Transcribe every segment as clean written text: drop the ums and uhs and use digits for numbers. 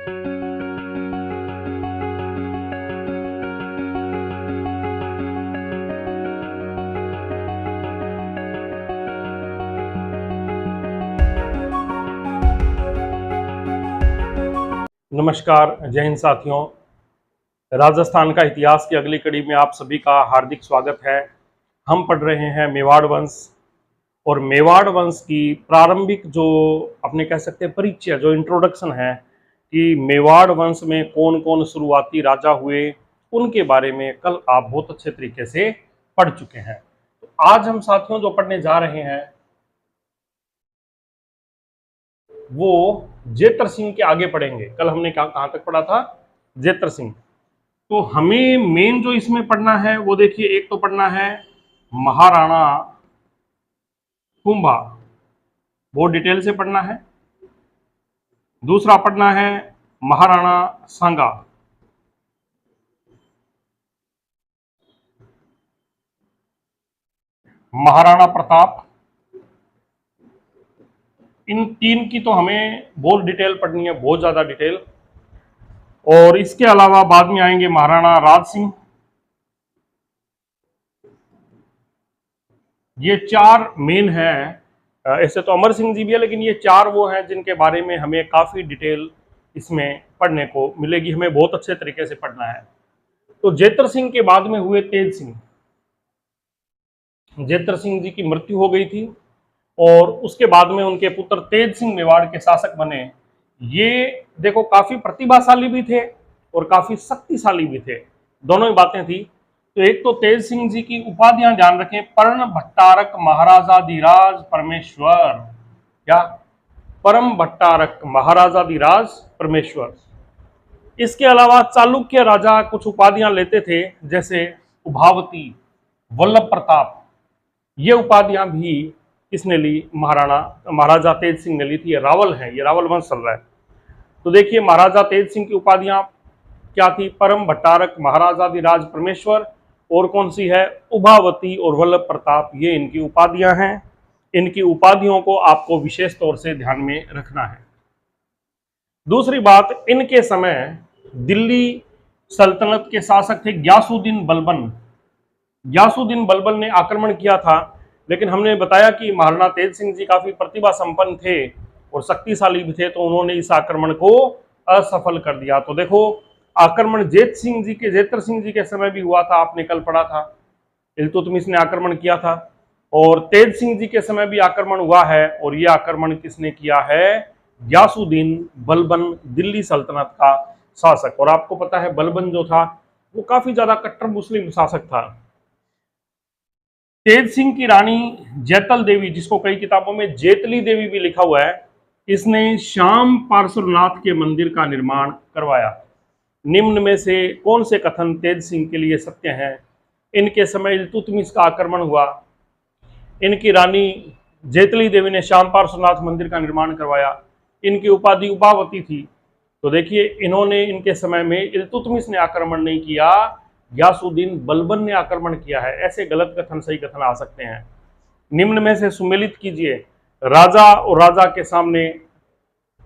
नमस्कार, जय हिंद साथियों। राजस्थान का इतिहास की अगली कड़ी में आप सभी का हार्दिक स्वागत है। हम पढ़ रहे हैं मेवाड़ वंश, और मेवाड़ वंश की प्रारंभिक जो अपने कह सकते हैं परिचय, जो इंट्रोडक्शन है कि मेवाड़ वंश में कौन कौन शुरुआती राजा हुए, उनके बारे में कल आप बहुत अच्छे तरीके से पढ़ चुके हैं। तो आज हम साथियों जो पढ़ने जा रहे हैं वो जेतर सिंह के आगे पढ़ेंगे। कल हमने कहाँ तक पढ़ा था? जेतर सिंह। तो हमें मेन जो इसमें पढ़ना है वो देखिए, एक तो पढ़ना है महाराणा कुंभा, बहुत डिटेल से पढ़ना है। दूसरा पढ़ना है महाराणा सांगा। महाराणा प्रताप। इन तीन की तो हमें बहुत डिटेल पढ़नी है, बहुत ज्यादा डिटेल। और इसके अलावा बाद में आएंगे महाराणा राज सिंह। ये चार मेन है। ऐसे तो अमर सिंह जी भी है, लेकिन ये चार वो हैं जिनके बारे में हमें काफी डिटेल इसमें पढ़ने को मिलेगी। हमें बहुत अच्छे तरीके से पढ़ना है। तो जेतर सिंह के बाद में हुए तेज सिंह। जेतर सिंह जी की मृत्यु हो गई थी और उसके बाद में उनके पुत्र तेज सिंह मेवाड़ के शासक बने। ये देखो काफी प्रतिभाशाली भी थे और काफी शक्तिशाली भी थे, दोनों ही बातें थी। तो एक तो तेज सिंह जी की उपाधियां ध्यान रखें, पर्ण भट्टारक महाराजाधिराज परमेश्वर। क्या? परम भट्टारक महाराजाधिराज परमेश्वर। इसके अलावा चालुक्य राजा कुछ उपाधियां लेते थे, जैसे उभावती, वल्लभ प्रताप। ये उपाधियां भी किसने ली? महाराजा तेज सिंह ने ली थी। ये रावल है, ये रावल वंश चल रहा है। तो देखिए महाराजा तेज सिंह की उपाधियां क्या थी? परम भट्टारक महाराजाधिराज परमेश्वर, और कौन सी है? उभावती और वल्लभ प्रताप। ये इनकी उपाधियां हैं। इनकी उपाधियों को आपको विशेष तौर से ध्यान में रखना है। दूसरी बात, इनके समय दिल्ली सल्तनत के शासक थे ग्यासुद्दीन बलबन। ग्यासुद्दीन बलबन ने आक्रमण किया था, लेकिन हमने बताया कि महाराणा तेज सिंह जी काफी प्रतिभा संपन्न थे और शक्तिशाली भी थे, तो उन्होंने इस आक्रमण को असफल कर दिया। तो देखो आक्रमण जेतर सिंह जी के समय भी हुआ था, आपने कल पढ़ा था। इल्तुतमिश ने आक्रमण किया था, और तेज सिंह जी के समय भी आक्रमण हुआ है। और ये आक्रमण किसने किया है? ग्यासुद्दीन बलबन, दिल्ली सल्तनत का शासक। और आपको पता है बलबन जो था वो काफी ज्यादा कट्टर मुस्लिम शासक था। तेज सिंह की रानी जैतल देवी, जिसको कई किताबों में जेतली देवी भी लिखा हुआ है, इसने श्याम पार्श्वनाथ के मंदिर का निर्माण करवाया। निम्न में से कौन से कथन तेज सिंह के लिए सत्य हैं? इनके समय इल्तुतमिश का आक्रमण हुआ, इनकी रानी जेतली देवी ने श्याम पार्श्वनाथ मंदिर का निर्माण करवाया, इनकी उपाधि उपावती थी। तो देखिए इन्होंने, इनके समय में इल्तुतमिश ने आक्रमण नहीं किया, ग्यासुद्दीन बलबन ने आक्रमण किया है। ऐसे गलत कथन सही कथन आ सकते हैं। निम्न में से सुमेलित कीजिए, राजा और राजा के सामने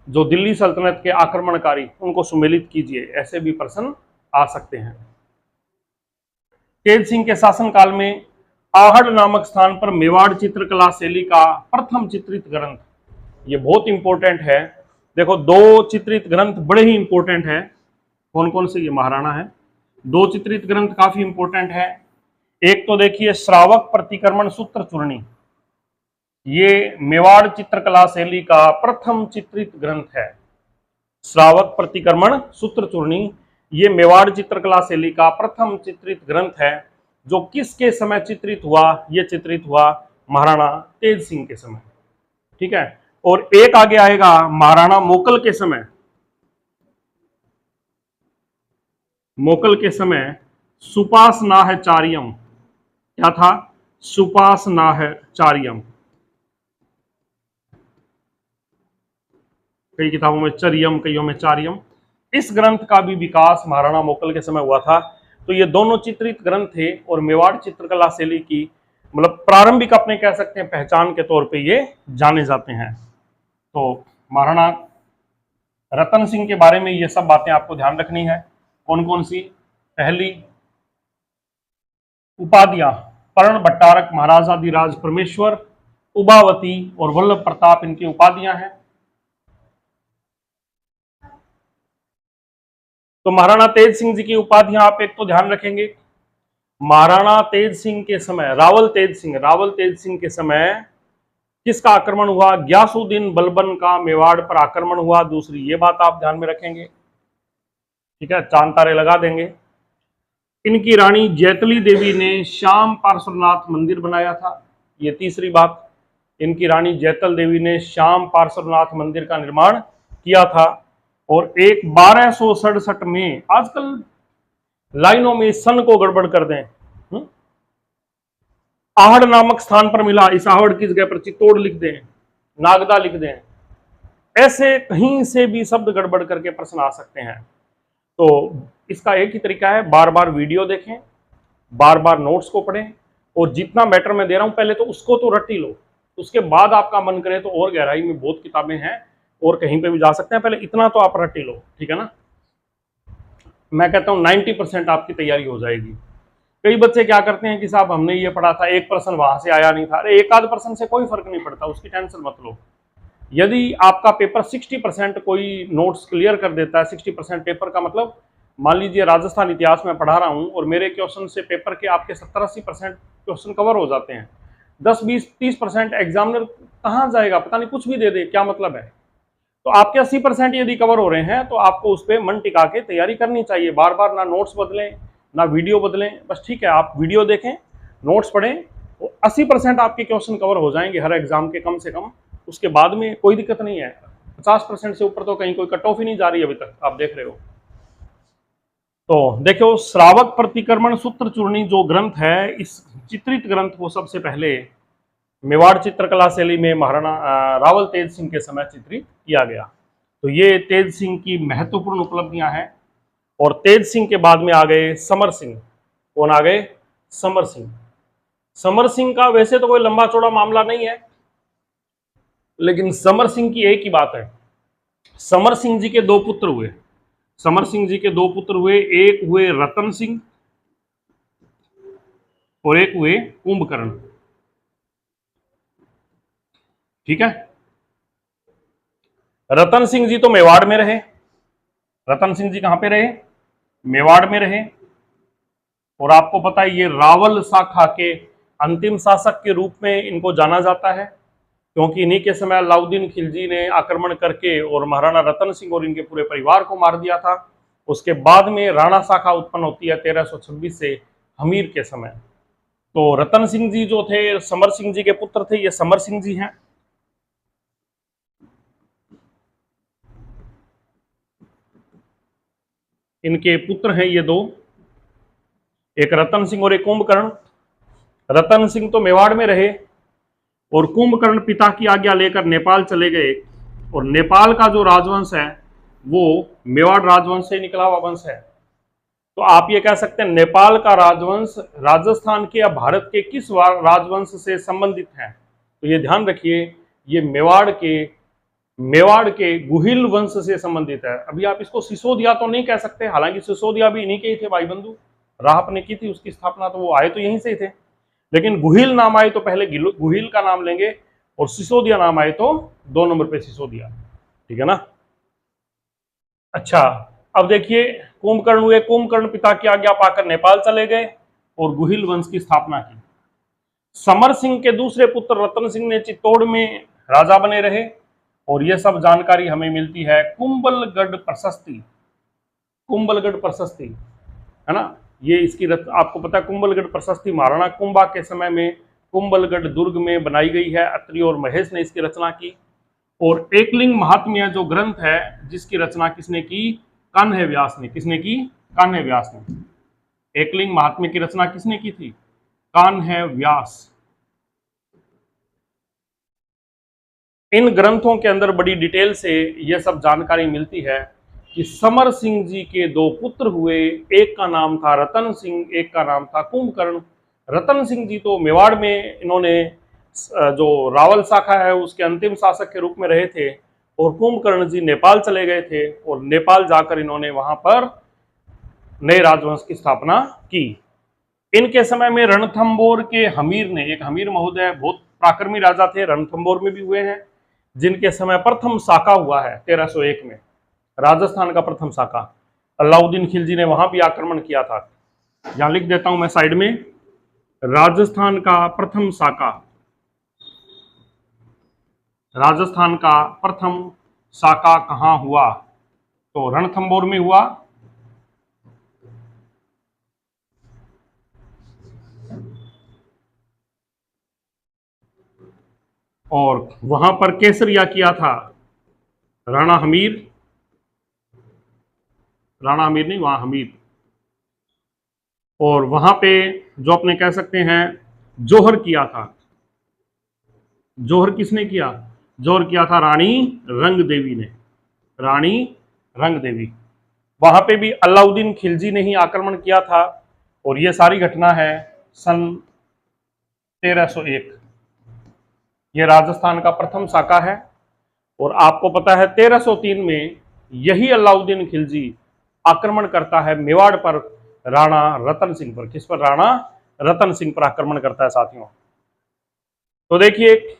जो दिल्ली सल्तनत के आक्रमणकारी, उनको सुमेलित कीजिए। ऐसे भी प्रश्न आ सकते हैं। तेज सिंह के शासनकाल में आहड़ नामक स्थान पर मेवाड़ चित्रकला शैली का प्रथम चित्रित ग्रंथ, ये बहुत इंपॉर्टेंट है। देखो दो चित्रित ग्रंथ बड़े ही इंपॉर्टेंट है। कौन कौन से? ये महाराणा है। दो चित्रित ग्रंथ काफी इंपॉर्टेंट है। एक तो देखिए श्रावक प्रतिक्रमण सूत्र चूर्णी, ये मेवाड़ चित्रकला शैली का प्रथम चित्रित ग्रंथ है। श्रावक प्रतिक्रमण सूत्र चूर्णी, ये मेवाड़ चित्रकला शैली का प्रथम चित्रित ग्रंथ है, जो किसके समय चित्रित हुआ? ये चित्रित हुआ महाराणा तेज सिंह के समय। ठीक है। और एक आगे आएगा महाराणा मोकल के समय। मोकल के समय सुपासनाहचार्यम, क्या था? सुपासनाहचार्यम। कई किताबों में चर्यम, कईयों में चार्यम। इस ग्रंथ का भी विकास महाराणा मोकल के समय हुआ था। तो ये दोनों चित्रित ग्रंथ थे और मेवाड़ चित्रकला शैली की मतलब प्रारंभिक अपने कह सकते हैं पहचान के तौर पे ये जाने जाते हैं। तो महाराणा रतन सिंह के बारे में ये सब बातें आपको ध्यान रखनी है। कौन कौन सी? पहली, उपाधियां, पर्ण भट्टारक, महाराजाधिराज परमेश्वर, उभावती और वल्लभ प्रताप इनकी उपाधियां हैं। तो महाराणा तेज सिंह जी की उपाधियां आप एक तो ध्यान रखेंगे। महाराणा तेज सिंह के समय, रावल तेज सिंह के समय किसका आक्रमण हुआ? ग्यासुद्दीन बलबन का मेवाड़ पर आक्रमण हुआ। दूसरी ये बात आप ध्यान में रखेंगे, ठीक है, चांद तारे लगा देंगे। इनकी रानी जैतली देवी ने श्याम पार्श्वनाथ मंदिर बनाया था। ये तीसरी बात, इनकी रानी जैतल देवी ने श्याम पार्श्वनाथ मंदिर का निर्माण किया था। और एक 1267 में, आजकल लाइनों में सन को गड़बड़ कर दें, आहड़ नामक स्थान पर मिला, इस आहड़ की जगह पर चित्तौड़ लिख दें, नागदा लिख दें, ऐसे कहीं से भी शब्द गड़बड़ करके प्रश्न आ सकते हैं। तो इसका एक ही तरीका है, बार बार वीडियो देखें, बार बार नोट्स को पढ़ें, और जितना मैटर मैं दे रहा हूं पहले तो उसको तो रट ही लो, उसके बाद आपका मन करे तो और गहराई में बहुत किताबें हैं और कहीं पे भी जा सकते हैं, पहले इतना तो आप रट ही लो, ठीक है ना। मैं कहता हूं 90% आपकी तैयारी हो जाएगी। कई बच्चे क्या करते हैं कि साहब हमने ये पढ़ा था, एक प्रश्न वहां से आया नहीं था। अरे एक आध प्रश्न से कोई फर्क नहीं पड़ता, उसकी टेंशन मत लो। यदि आपका पेपर 60% कोई नोट्स क्लियर कर देता है, 60% पेपर का मतलब, मान लीजिए राजस्थान इतिहास में पढ़ा रहा हूं और मेरे क्वेश्चन से पेपर के आपके 70-80% क्वेश्चन कवर हो जाते हैं, 10-20-30% एग्जामिनर कहाँ जाएगा, पता नहीं कुछ भी दे दे, क्या मतलब है। तो आपके 80% यदि कवर हो रहे हैं तो आपको उस पर मन टिका के तैयारी करनी चाहिए। बार बार ना नोट्स बदलें ना वीडियो बदलें, बस ठीक है, आप वीडियो देखें, नोट्स पढ़ें, तो 80% आपके क्वेश्चन कवर हो जाएंगे हर एग्जाम के कम से कम। उसके बाद में कोई दिक्कत नहीं है। 50% से ऊपर तो कहीं कोई कट ऑफ ही नहीं जा रही अभी तक, आप देख रहे हो। तो देखो, श्रावक प्रतिक्रमण सूत्र चूर्णी जो ग्रंथ है, इस चित्रित ग्रंथ को सबसे पहले मेवाड़ चित्रकला शैली में महाराणा रावल तेज सिंह के समय चित्रित किया गया। तो ये तेज सिंह की महत्वपूर्ण उपलब्धियां हैं। और तेज सिंह के बाद में आ गए समर सिंह। कौन आ गए? समर सिंह। समर सिंह का वैसे तो कोई लंबा चौड़ा मामला नहीं है, लेकिन समर सिंह की एक ही बात है, समर सिंह जी के दो पुत्र हुए। समर सिंह जी के दो पुत्र हुए, एक हुए रतन सिंह और एक हुए कुंभकर्ण, ठीक है। रतन सिंह जी तो मेवाड़ में रहे। रतन सिंह जी कहां पे रहे? मेवाड़ में रहे। और आपको पता है ये रावल शाखा के अंतिम शासक के रूप में इनको जाना जाता है, क्योंकि इन्हीं के समय अलाउद्दीन खिलजी ने आक्रमण करके और महाराणा रतन सिंह और इनके पूरे परिवार को मार दिया था। उसके बाद में राणा शाखा उत्पन्न होती है 1326 से हमीर के समय। तो रतन सिंह जी जो थे समर सिंह जी के पुत्र थे, ये समर सिंह जी हैं। इनके पुत्र हैं ये दो, एक रतन सिंह और एक कुंभकर्ण। रतन सिंह तो मेवाड़ में रहे और कुंभकर्ण पिता की आज्ञा लेकर नेपाल चले गए। और नेपाल का जो राजवंश है वो मेवाड़ राजवंश से निकला हुआ वंश है। तो आप ये कह सकते हैं नेपाल का राजवंश राजस्थान के या भारत के किस राजवंश से संबंधित है? तो ये ध्यान रखिए, ये मेवाड़ के गुहिल वंश से संबंधित है। अभी आप इसको सिसोदिया तो नहीं कह सकते, हालांकि सिसोदिया भी इन्हीं के ही थे भाई बंधु, राहप ने की थी उसकी स्थापना, तो वो आए तो यहीं से ही थे। लेकिन गुहिल नाम आए तो पहले गुहिल का नाम लेंगे, और सिसोदिया नाम आए तो 2 नंबर पे सिसोदिया, ठीक है ना। अच्छा, अब देखिए कुंभकर्ण हुए। कुंभकर्ण पिता की आज्ञा पाकर नेपाल चले गए और गुहिल वंश की स्थापना की। समर सिंह के दूसरे पुत्र रतन सिंह ने चित्तौड़ में राजा बने रहे। और यह सब जानकारी हमें मिलती है कुंभलगढ़ प्रशस्ति, कुंभलगढ़ प्रशस्ति, है ना। ये इसकी आपको पता है कुंभलगढ़ प्रशस्ति महाराणा कुंभा के समय में कुंभलगढ़ दुर्ग में बनाई गई है। अत्रि और महेश ने इसकी रचना की। और एकलिंग महात्म्य जो ग्रंथ है जिसकी रचना किसने की? कान्ह व्यास ने। किसने की? कान्ह व्यास ने। एकलिंग महात्म्य की रचना किसने की थी? कान्ह व्यास। इन ग्रंथों के अंदर बड़ी डिटेल से यह सब जानकारी मिलती है कि समर सिंह जी के 2 पुत्र हुए, एक का नाम था रतन सिंह, एक का नाम था कुंभकर्ण। रतन सिंह जी तो मेवाड़ में इन्होंने जो रावल शाखा है उसके अंतिम शासक के रूप में रहे थे, और कुंभकर्ण जी नेपाल चले गए थे और नेपाल जाकर इन्होंने वहां पर नए राजवंश की स्थापना की। इनके समय में रणथंबोर के हमीर ने, एक हमीर महोदय बहुत पराक्रमी राजा थे, रणथंबोर में भी हुए हैं, जिनके समय प्रथम साका हुआ है 1301 में, राजस्थान का प्रथम साका। अलाउद्दीन खिलजी ने वहां भी आक्रमण किया था। यहां लिख देता हूं मैं साइड में, राजस्थान का प्रथम साका, राजस्थान का प्रथम साका कहां हुआ? तो रणथंबोर में हुआ। और वहां पर केसरिया किया था राणा हमीर, राणा हमीर नहीं, वहां हमीर। और वहां पे जो अपने कह सकते हैं जोहर किया था। जोहर किसने किया? जोहर किया था रानी रंग देवी ने, रानी रंग देवी। वहां पे भी अलाउद्दीन खिलजी ने ही आक्रमण किया था। और ये सारी घटना है सन 1301। ये राजस्थान का प्रथम साका है। और आपको पता है 1303 में यही अलाउद्दीन खिलजी आक्रमण करता है मेवाड़ पर, राणा रतन सिंह पर। किस पर? राणा रतन सिंह पर आक्रमण करता है साथियों। तो देखिए,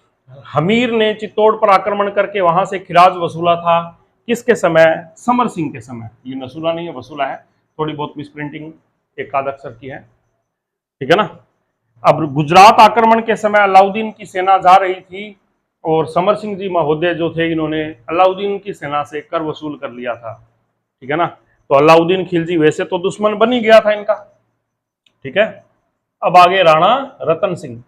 हमीर ने चित्तौड़ पर आक्रमण करके वहां से खिराज वसूला था। किसके समय? समर सिंह के समय। ये नसूला नहीं है, वसूला है। थोड़ी बहुत मिसप्रिंटिंग एक आध अक्षर की है, ठीक है ना। अब गुजरात आक्रमण के समय अलाउद्दीन की सेना जा रही थी और समर सिंह जी महोदय जो थे, इन्होंने अलाउद्दीन की सेना से कर वसूल कर लिया था, ठीक है ना। तो अलाउद्दीन खिलजी वैसे तो दुश्मन बन ही गया था इनका, ठीक है। अब आगे राणा रतन सिंह।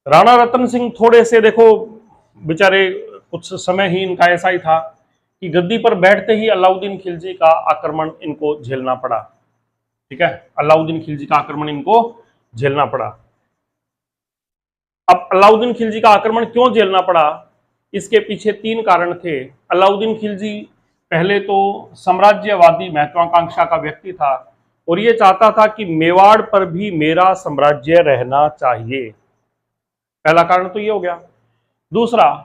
राणा रतन सिंह थोड़े से देखो बेचारे, कुछ समय ही इनका ऐसा ही था कि गद्दी पर बैठते ही अलाउद्दीन खिलजी का आक्रमण इनको झेलना पड़ा, ठीक है। अलाउद्दीन खिलजी का आक्रमण इनको झेलना पड़ा। अब अलाउद्दीन खिलजी का आक्रमण क्यों झेलना पड़ा? इसके पीछे तीन कारण थे। अलाउद्दीन खिलजी पहले तो साम्राज्यवादी महत्वाकांक्षा का व्यक्ति था और ये चाहता था कि मेवाड़ पर भी मेरा साम्राज्य रहना चाहिए। पहला कारण तो ये हो गया। दूसरा,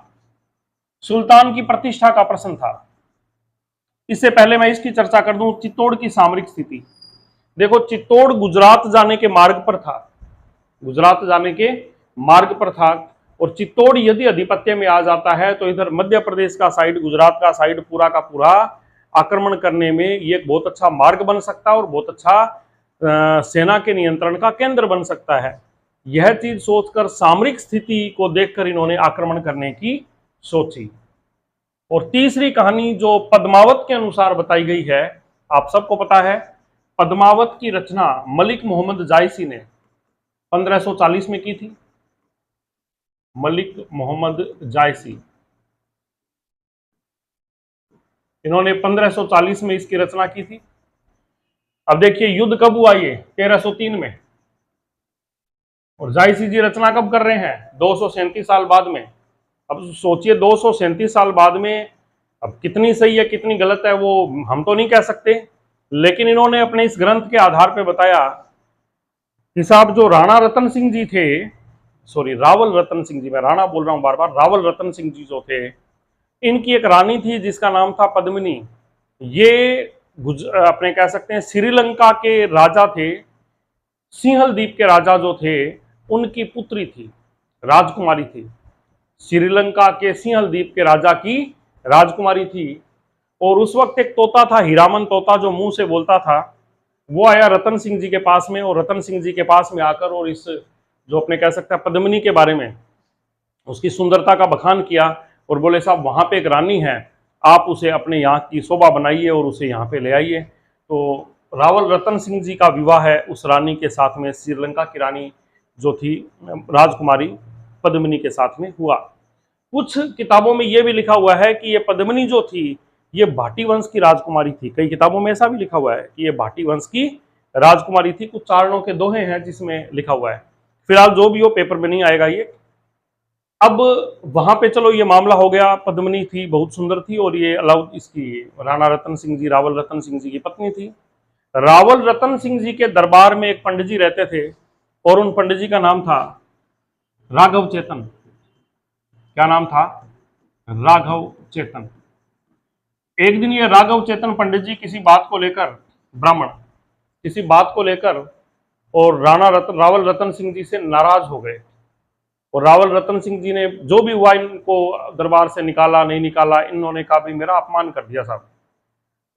सुल्तान की प्रतिष्ठा का प्रश्न था। इससे पहले मैं इसकी चर्चा कर दूं, चित्तौड़ की सामरिक स्थिति। देखो, चित्तौड़ गुजरात जाने के मार्ग पर था, गुजरात जाने के मार्ग पर था। और चित्तौड़ यदि अधिपत्य में आ जाता है तो इधर मध्य प्रदेश का साइड, गुजरात का साइड पूरा का पूरा आक्रमण करने में ये एक बहुत अच्छा मार्ग बन सकता है और बहुत अच्छा सेना के नियंत्रण का केंद्र बन सकता है। यह चीज सोचकर, सामरिक स्थिति को देखकर इन्होंने आक्रमण करने की सोची। और तीसरी कहानी जो पद्मावत के अनुसार बताई गई है, आप सबको पता है पद्मावत की रचना मलिक मोहम्मद जायसी ने 1540 में की थी। मलिक मोहम्मद जायसी, इन्होंने 1540 में इसकी रचना की थी। अब देखिए युद्ध कब हुआ? ये 1303 में। और जायसी जी रचना कब कर रहे हैं? 237 साल बाद में। अब सोचिए 237 साल बाद में, अब कितनी सही है कितनी गलत है वो हम तो नहीं कह सकते, लेकिन इन्होंने अपने इस ग्रंथ के आधार पर बताया कि साहब जो राणा रतन सिंह जी थे, सॉरी रावल रतन सिंह जी, मैं राणा बोल रहा हूं बार बार, रावल रतन सिंह जी जो थे, इनकी एक रानी थी जिसका नाम था पद्मिनी। ये अपने कह सकते हैं श्रीलंका के राजा थे, सिंहल द्वीप के राजा जो थे उनकी पुत्री थी, राजकुमारी थी। श्रीलंका के सिंहल द्वीप के राजा की राजकुमारी थी। और उस वक्त एक तोता था, हीरामन तोता, जो मुंह से बोलता था। वो आया रतन सिंह जी के पास में, और रतन सिंह जी के पास में आकर और इस जो अपने कह सकते हैं पद्मिनी के बारे में, उसकी सुंदरता का बखान किया और बोले साहब वहां पे एक रानी है, आप उसे अपने यहाँ की शोभा बनाइए और उसे यहाँ पे ले आइए। तो रावल रतन सिंह जी का विवाह है उस रानी के साथ में, श्रीलंका की रानी जो थी राजकुमारी पद्मिनी के साथ में हुआ। कुछ किताबों में यह भी लिखा हुआ है कि ये पद्मिनी जो थी ये भाटी वंश की राजकुमारी थी। कई किताबों में ऐसा भी लिखा हुआ है कि ये भाटी वंश की राजकुमारी थी। कुछ चारणों के दोहे हैं जिसमें लिखा हुआ है। फिलहाल जो भी हो पेपर में नहीं आएगा ये। अब वहां पे चलो ये मामला हो गया, पद्मिनी थी, बहुत सुंदर थी, और ये इसकी राणा रतन सिंह जी, रावल रतन सिंह जी की पत्नी थी। रावल रतन सिंह जी के दरबार में एक पंडित जी रहते थे और उन पंडित जी का नाम था राघव चेतन। क्या नाम था? राघव चेतन। एक दिन ये राघव चेतन पंडित जी किसी बात को लेकर, ब्राह्मण किसी बात को लेकर और रावल रतन सिंह जी से नाराज हो गए। और रावल रतन सिंह जी ने जो भी हुआ इनको दरबार से निकाला नहीं निकाला, इन्होंने कहा भी मेरा अपमान कर दिया साहब।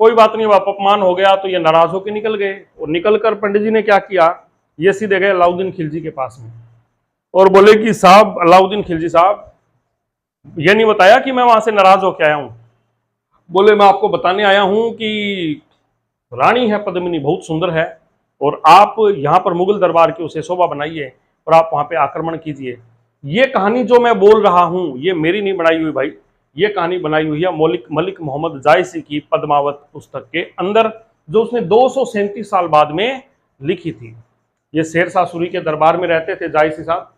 कोई बात नहीं, अब अपमान हो गया तो ये नाराज होकर निकल गए। और निकलकर पंडित जी ने क्या किया, ये सीधे गए अलाउद्दीन खिलजी के पास में और बोले कि साहब अलाउद्दीन खिलजी साहब, ये नहीं बताया कि मैं वहां से नाराज होकर आया हूं। बोले मैं आपको बताने आया हूं कि रानी है पद्मिनी, बहुत सुंदर है, और आप यहाँ पर मुगल दरबार की उसे शोभा बनाइए और आप वहां पे आक्रमण कीजिए। ये कहानी जो मैं बोल रहा हूं ये मेरी नहीं बनाई हुई भाई, ये कहानी बनाई हुई है मलिक मोहम्मद जायसी की पद्मावत पुस्तक के अंदर, जो उसने 237 साल बाद में लिखी थी। ये शेरशाह सूरी के दरबार में रहते थे जायसी साहब।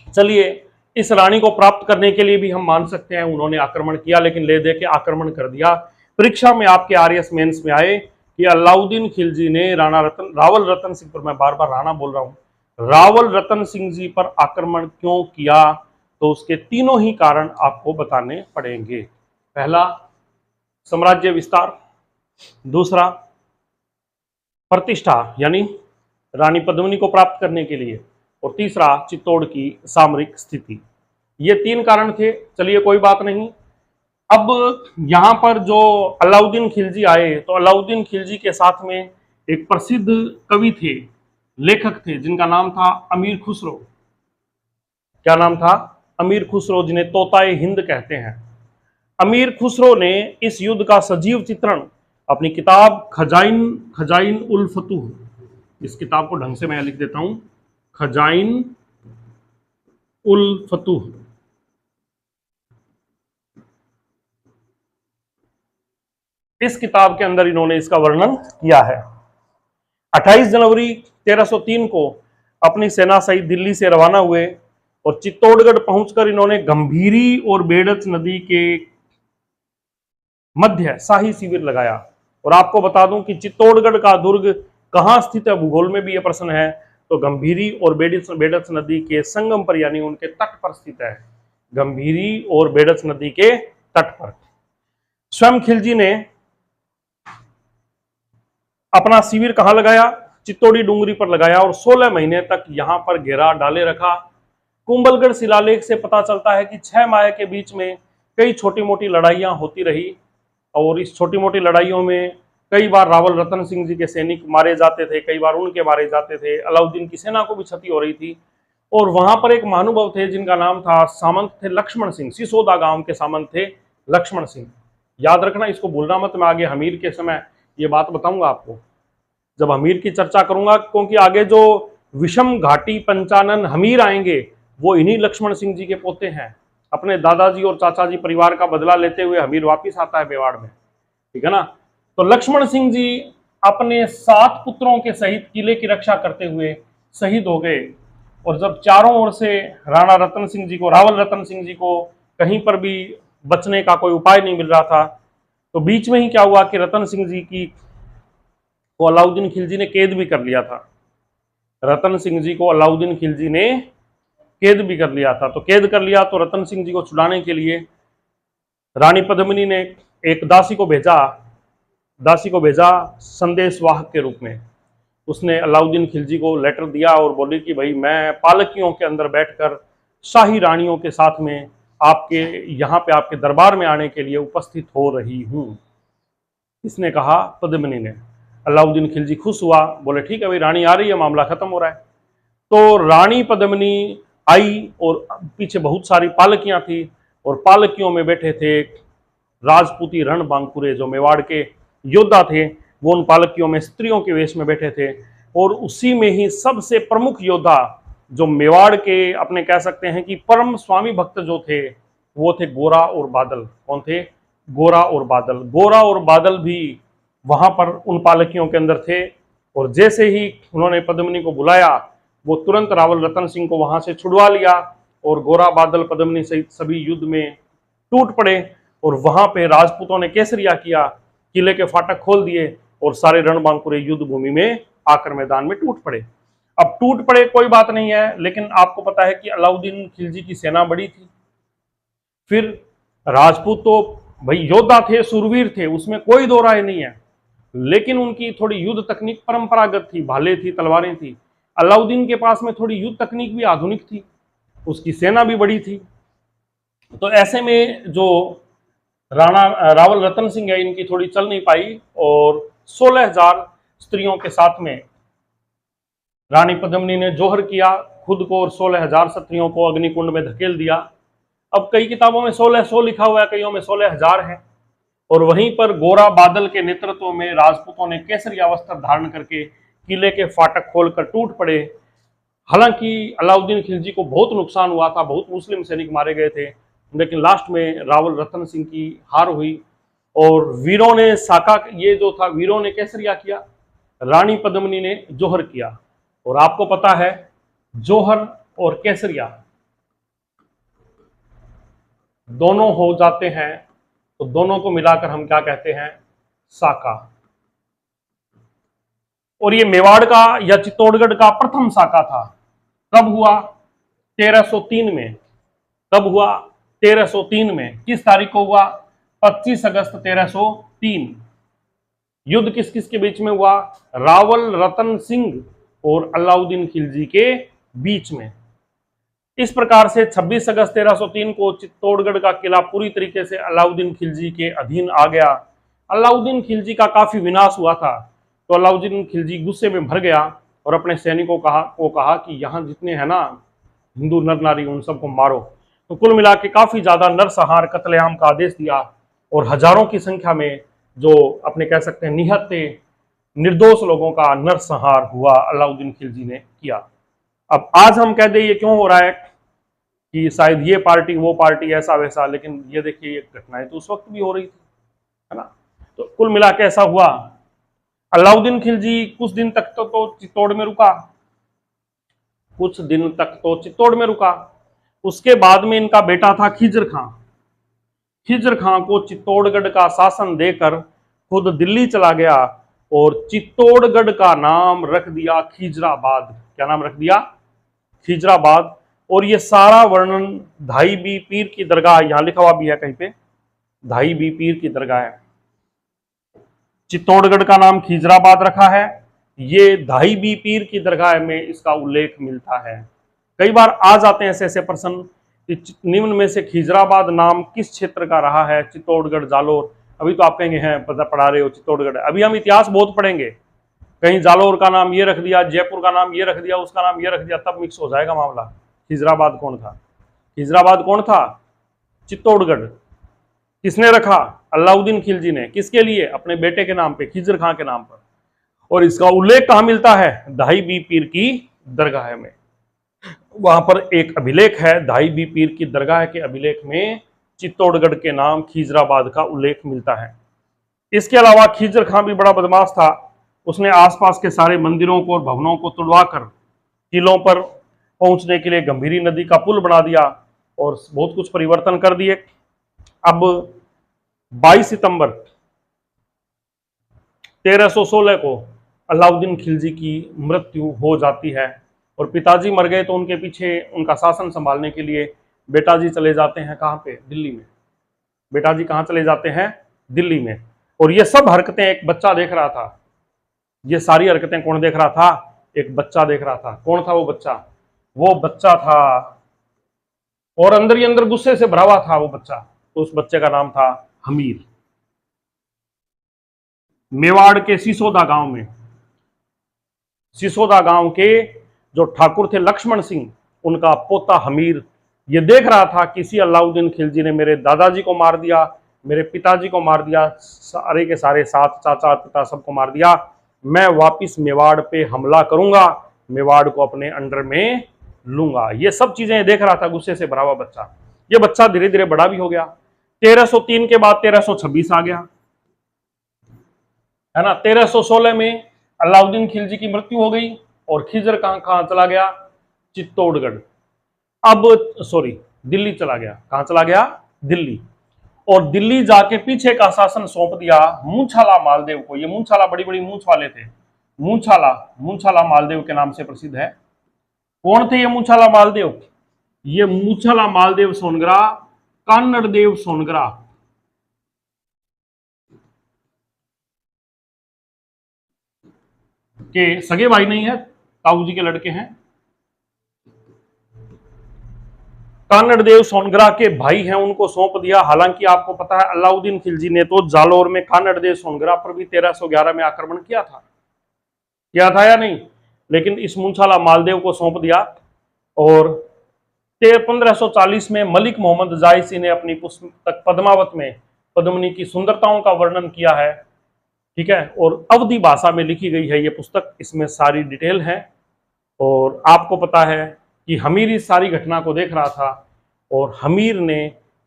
चलिए, इस रानी को प्राप्त करने के लिए भी हम मान सकते हैं उन्होंने आक्रमण किया, लेकिन ले दे के आक्रमण कर दिया। परीक्षा में आपके आरएस मेंस में आए कि अलाउद्दीन खिलजी ने रावल रतन सिंह पर, मैं बार बार राणा बोल रहा हूं, रावल रतन सिंह जी पर आक्रमण क्यों किया, तो उसके तीनों ही कारण आपको बताने पड़ेंगे। पहला, साम्राज्य विस्तार। दूसरा, प्रतिष्ठा यानी रानी पद्मिनी को प्राप्त करने के लिए। और तीसरा, चित्तौड़ की सामरिक स्थिति। ये तीन कारण थे। चलिए कोई बात नहीं। अब यहां पर जो अलाउद्दीन खिलजी आए, तो अलाउद्दीन खिलजी के साथ में एक प्रसिद्ध कवि थे, लेखक थे, जिनका नाम था अमीर खुसरो। क्या नाम था? अमीर खुसरो, जिन्हें तोताए हिंद कहते हैं। अमीर खुसरो ने इस युद्ध का सजीव चित्रण अपनी किताब खजाइन उल फतूह, इस किताब को ढंग से मैं लिख देता हूं, खजाइन उल फतूह, इस किताब के अंदर इन्होंने इसका वर्णन किया है। 28 जनवरी 1303 को अपनी सेना सहित दिल्ली से रवाना हुए और चित्तौड़गढ़ पहुंचकर इन्होंने गंभीरी और बेड़च नदी के मध्य शाही शिविर लगाया। और आपको बता दूं कि चित्तौड़गढ़ का दुर्ग कहां स्थित है, भूगोल में भी यह प्रश्न है, तो गंभीरी और बेड़च नदी के संगम पर, यानी उनके तट पर स्थित है। गंभीरी और बेड़च नदी के तट पर स्वयं खिलजी ने अपना शिविर कहां लगाया? चित्तौड़ी डूंगरी पर लगाया और 16 महीने तक यहां पर घेरा डाले रखा। कुंभलगढ़ शिलालेख से पता चलता है कि 6 माह के बीच में कई छोटी मोटी लड़ाइयां होती रही, और इस छोटी मोटी लड़ाइयों में कई बार रावल रतन सिंह जी के सैनिक मारे जाते थे, कई बार उनके मारे जाते थे, अलाउद्दीन की सेना को भी क्षति हो रही थी। और वहां पर एक महानुभाव थे जिनका नाम था, सामंत थे लक्ष्मण सिंह, सिसोदा गांव के सामंत थे लक्ष्मण सिंह। याद रखना, इसको भूलना मत, मैं आगे हमीर के समय ये बात बताऊंगा आपको, जब हमीर की चर्चा करूंगा, क्योंकि आगे जो विषम घाटी पंचानन हमीर आएंगे वो इन्हीं लक्ष्मण सिंह जी के पोते हैं। अपने दादाजी और चाचा जी परिवार का बदला लेते हुए हमीर वापिस आता है मेवाड़ में, ठीक है ना। तो लक्ष्मण सिंह जी अपने 7 पुत्रों के सहित किले की रक्षा करते हुए शहीद हो गए। और जब चारों ओर से रावल रतन सिंह जी को कहीं पर भी बचने का कोई उपाय नहीं मिल रहा था, तो बीच में ही क्या हुआ कि रतन सिंह जी की को अलाउद्दीन खिलजी ने कैद भी कर लिया था। रतन सिंह जी को अलाउद्दीन खिलजी ने कैद भी कर लिया था। तो कैद कर लिया तो रतन सिंह जी को छुड़ाने के लिए रानी पद्मिनी ने एक दासी को भेजा संदेशवाहक के रूप में। उसने अलाउद्दीन खिलजी को लेटर दिया और बोली कि भाई मैं पालकियों के अंदर बैठकर शाही रानियों के साथ में आपके यहाँ पे आपके दरबार में आने के लिए उपस्थित हो रही हूँ। इसने कहा पद्मिनी ने। अलाउद्दीन खिलजी खुश हुआ, बोले ठीक है भाई, रानी आ रही है, मामला खत्म हो रहा है। तो रानी पद्मिनी आई और पीछे बहुत सारी पालकियां थी, और पालकियों में बैठे थे राजपूती रणबांकुरे, जो मेवाड़ के योद्धा थे, वो उन पालकियों में स्त्रियों के वेश में बैठे थे। और उसी में ही सबसे प्रमुख योद्धा जो मेवाड़ के अपने कह सकते हैं कि परम स्वामी भक्त जो थे, वो थे गोरा और बादल। कौन थे? गोरा और बादल। गोरा और बादल भी वहां पर उन पालकियों के अंदर थे। और जैसे ही उन्होंने पद्मिनी को बुलाया, वो तुरंत रावल रतन सिंह को वहां से छुड़वा लिया, और गोरा बादल पद्मिनी सहित सभी युद्ध में टूट पड़े। और वहां पे राजपूतों ने केसरिया किया, किले के फाटक खोल दिए, और सारे रणबांकुरे युद्ध भूमि में आकर मैदान में टूट पड़े। अब टूट पड़े कोई बात नहीं है, लेकिन आपको पता है कि अलाउद्दीन खिलजी की सेना बड़ी थी, फिर राजपूत तो भाई योद्धा थे, सुरवीर थे, उसमें कोई दो राय नहीं है, लेकिन उनकी थोड़ी युद्ध तकनीक परंपरागत थी, भाले थी, तलवारें थी। अलाउद्दीन के पास में थोड़ी युद्ध तकनीक भी आधुनिक थी, उसकी सेना भी बड़ी थी। तो ऐसे में जो राणा रावल रतन सिंह है, इनकी थोड़ी चल नहीं पाई और 16,000 स्त्रियों के साथ में रानी पद्मिनी ने जोहर किया खुद को और 16,000 क्षत्रियों को अग्निकुंड में धकेल दिया। अब कई किताबों में 1600 लिखा हुआ है, कईयों में 16,000 है। और वहीं पर गोरा बादल के नेतृत्व में राजपूतों ने केसरिया वस्त्र धारण करके किले के फाटक खोलकर टूट पड़े। हालांकि अलाउद्दीन खिलजी को बहुत नुकसान हुआ था, बहुत मुस्लिम सैनिक मारे गए थे, लेकिन लास्ट में रावल रतन सिंह की हार हुई और वीरों ने साका, ये जो था वीरों ने केसरिया किया, रानी पद्मिनी ने जोहर किया। और आपको पता है जोहर और केसरिया दोनों हो जाते हैं तो दोनों को मिलाकर हम क्या कहते हैं? साका। और ये मेवाड़ का या चित्तौड़गढ़ का प्रथम साका था। कब हुआ? 1303 में। कब हुआ? 1303 में। किस तारीख को हुआ? 25 अगस्त 1303। युद्ध किस किस के बीच में हुआ? रावल रतन सिंह और अलाउद्दीन खिलजी के बीच में। इस प्रकार से 26 अगस्त 1303 को चित्तौड़गढ़ का किला पूरी तरीके से अलाउद्दीन खिलजी के अधीन आ गया। अलाउद्दीन खिलजी का काफी विनाश हुआ था, तो अलाउद्दीन खिलजी गुस्से में भर गया और अपने सैनिकों को कहा कि यहाँ जितने हैं ना हिंदू नर नारी, उन सबको मारो। तो कुल मिला के काफी ज्यादा नरसंहार, कत्लेआम का आदेश दिया और हजारों की संख्या में जो अपने कह सकते हैं निहत्थे निर्दोष लोगों का नरसंहार हुआ, अलाउद्दीन खिलजी ने किया। अब आज हम कह दें ये क्यों हो रहा है कि शायद ये पार्टी वो पार्टी ऐसा वैसा, लेकिन ये देखिए ये घटनाएं तो उस वक्त भी हो रही थी, है ना। तो कुल मिला के ऐसा हुआ। अलाउद्दीन खिलजी कुछ दिन तक तो चित्तौड़ में रुका, कुछ दिन तक तो चित्तौड़ में रुका। उसके बाद में इनका बेटा था खिजर खां। खिजर खां को चित्तौड़गढ़ का शासन देकर खुद दिल्ली चला गया और चित्तौड़गढ़ का नाम रख दिया खिजराबाद। क्या नाम रख दिया? खिजराबाद। और ये सारा वर्णन धाई बी पीर की दरगाह, यहां लिखा हुआ भी है कहीं पे, धाई बी पीर की दरगाह है। चित्तौड़गढ़ का नाम खिजराबाद रखा है, ये धाई बी पीर की दरगाह में इसका उल्लेख मिलता है। कई बार आ जाते हैं ऐसे ऐसे प्रश्न कि निम्न में से खिजराबाद नाम किस क्षेत्र का रहा है? चित्तौड़गढ़, जालोर। अभी तो आप कहेंगे हैं पढ़ा रहे हो चित्तौड़गढ़, अभी हम इतिहास बहुत पढ़ेंगे। कहीं जालोर का नाम ये रख दिया, जयपुर का नाम ये रख दिया, उसका नाम ये रख दिया, तब मिक्स हो जाएगा मामला। खिजराबाद कौन था? खिजराबाद कौन था? चित्तौड़गढ़। किसने रखा? अलाउद्दीन खिलजी ने। किसके लिए? अपने बेटे के नाम पे, खिजर खां के नाम पर। और इसका उल्लेख कहां मिलता है? धाई बी पीर की दरगाह में। वहां पर एक अभिलेख है, धाई बी पीर की दरगाह के अभिलेख में चित्तौड़गढ़ के नाम खिजराबाद का उल्लेख मिलता है। इसके अलावा खिजर खां भी बड़ा बदमाश था। उसने आसपास के सारे मंदिरों को और भवनों को तुड़वाकर किलों पर पहुंचने के लिए गंभीरी नदी का पुल बना दिया और बहुत कुछ परिवर्तन कर दिए। अब 22 सितंबर 1316 को अलाउद्दीन खिलजी की मृत्यु हो जाती है और पिताजी मर गए तो उनके पीछे उनका शासन संभालने के लिए बेटाजी चले जाते हैं। कहाँ पे? दिल्ली में। बेटाजी कहाँ चले जाते हैं? दिल्ली में। और ये सब हरकतें एक बच्चा देख रहा था। ये सारी हरकतें कौन देख रहा था? एक बच्चा देख रहा था। कौन था वो बच्चा? वो बच्चा था, और अंदर ही अंदर गुस्से से भरा हुआ था वो बच्चा। तो उस बच्चे का नाम था हमीर। मेवाड़ के सिसोदा गांव में, सिसोदा गांव के जो ठाकुर थे लक्ष्मण सिंह, उनका पोता हमीर ये देख रहा था किसी अलाउद्दीन खिलजी ने मेरे दादाजी को मार दिया, मेरे पिताजी को मार दिया, सारे के सारे सात चाचा पिता सबको मार दिया। मैं वापिस मेवाड़ पे हमला करूंगा, मेवाड़ को अपने अंडर में लूंगा। ये सब चीजें देख रहा था गुस्से से भरा हुआ बच्चा। ये बच्चा धीरे धीरे बड़ा भी हो गया। 1303 के बाद 1326 आ गया, है ना। 1316 में अलाउद्दीन खिलजी की मृत्यु हो गई और खिजर कहां चला गया? चित्तौड़गढ़। अब सॉरी, दिल्ली चला गया। कहां चला गया? दिल्ली। और दिल्ली जाके पीछे का शासन सौंप दिया मूंछाला मालदेव को। ये मूंछाला बड़ी बड़ी मूंछ वाले थे। मूंछाला मालदेव के नाम से प्रसिद्ध है। कौन थे ये मूंछाला मालदेव? ये मूंछाला मालदेव सोनगरा कान्नड़देव सोनग्रा के सगे भाई नहीं है, ताऊ जी के लड़के हैं। कान्नड़देव सोनग्रा के भाई हैं, उनको सौंप दिया। हालांकि आपको पता है अलाउद्दीन खिलजी ने तो जालोर में कान्नड़देव सोनग्रा पर भी 1311 में आक्रमण किया था या नहीं, लेकिन इस मुंशाला मालदेव को सौंप दिया। और 1540 में मलिक मोहम्मद जायसी ने अपनी पुस्तक पद्मावत में पद्मिनी की सुंदरताओं का वर्णन किया है, ठीक है, और अवधी भाषा में लिखी गई है ये पुस्तक, इसमें सारी डिटेल है। और आपको पता है कि हमीर इस सारी घटना को देख रहा था और हमीर ने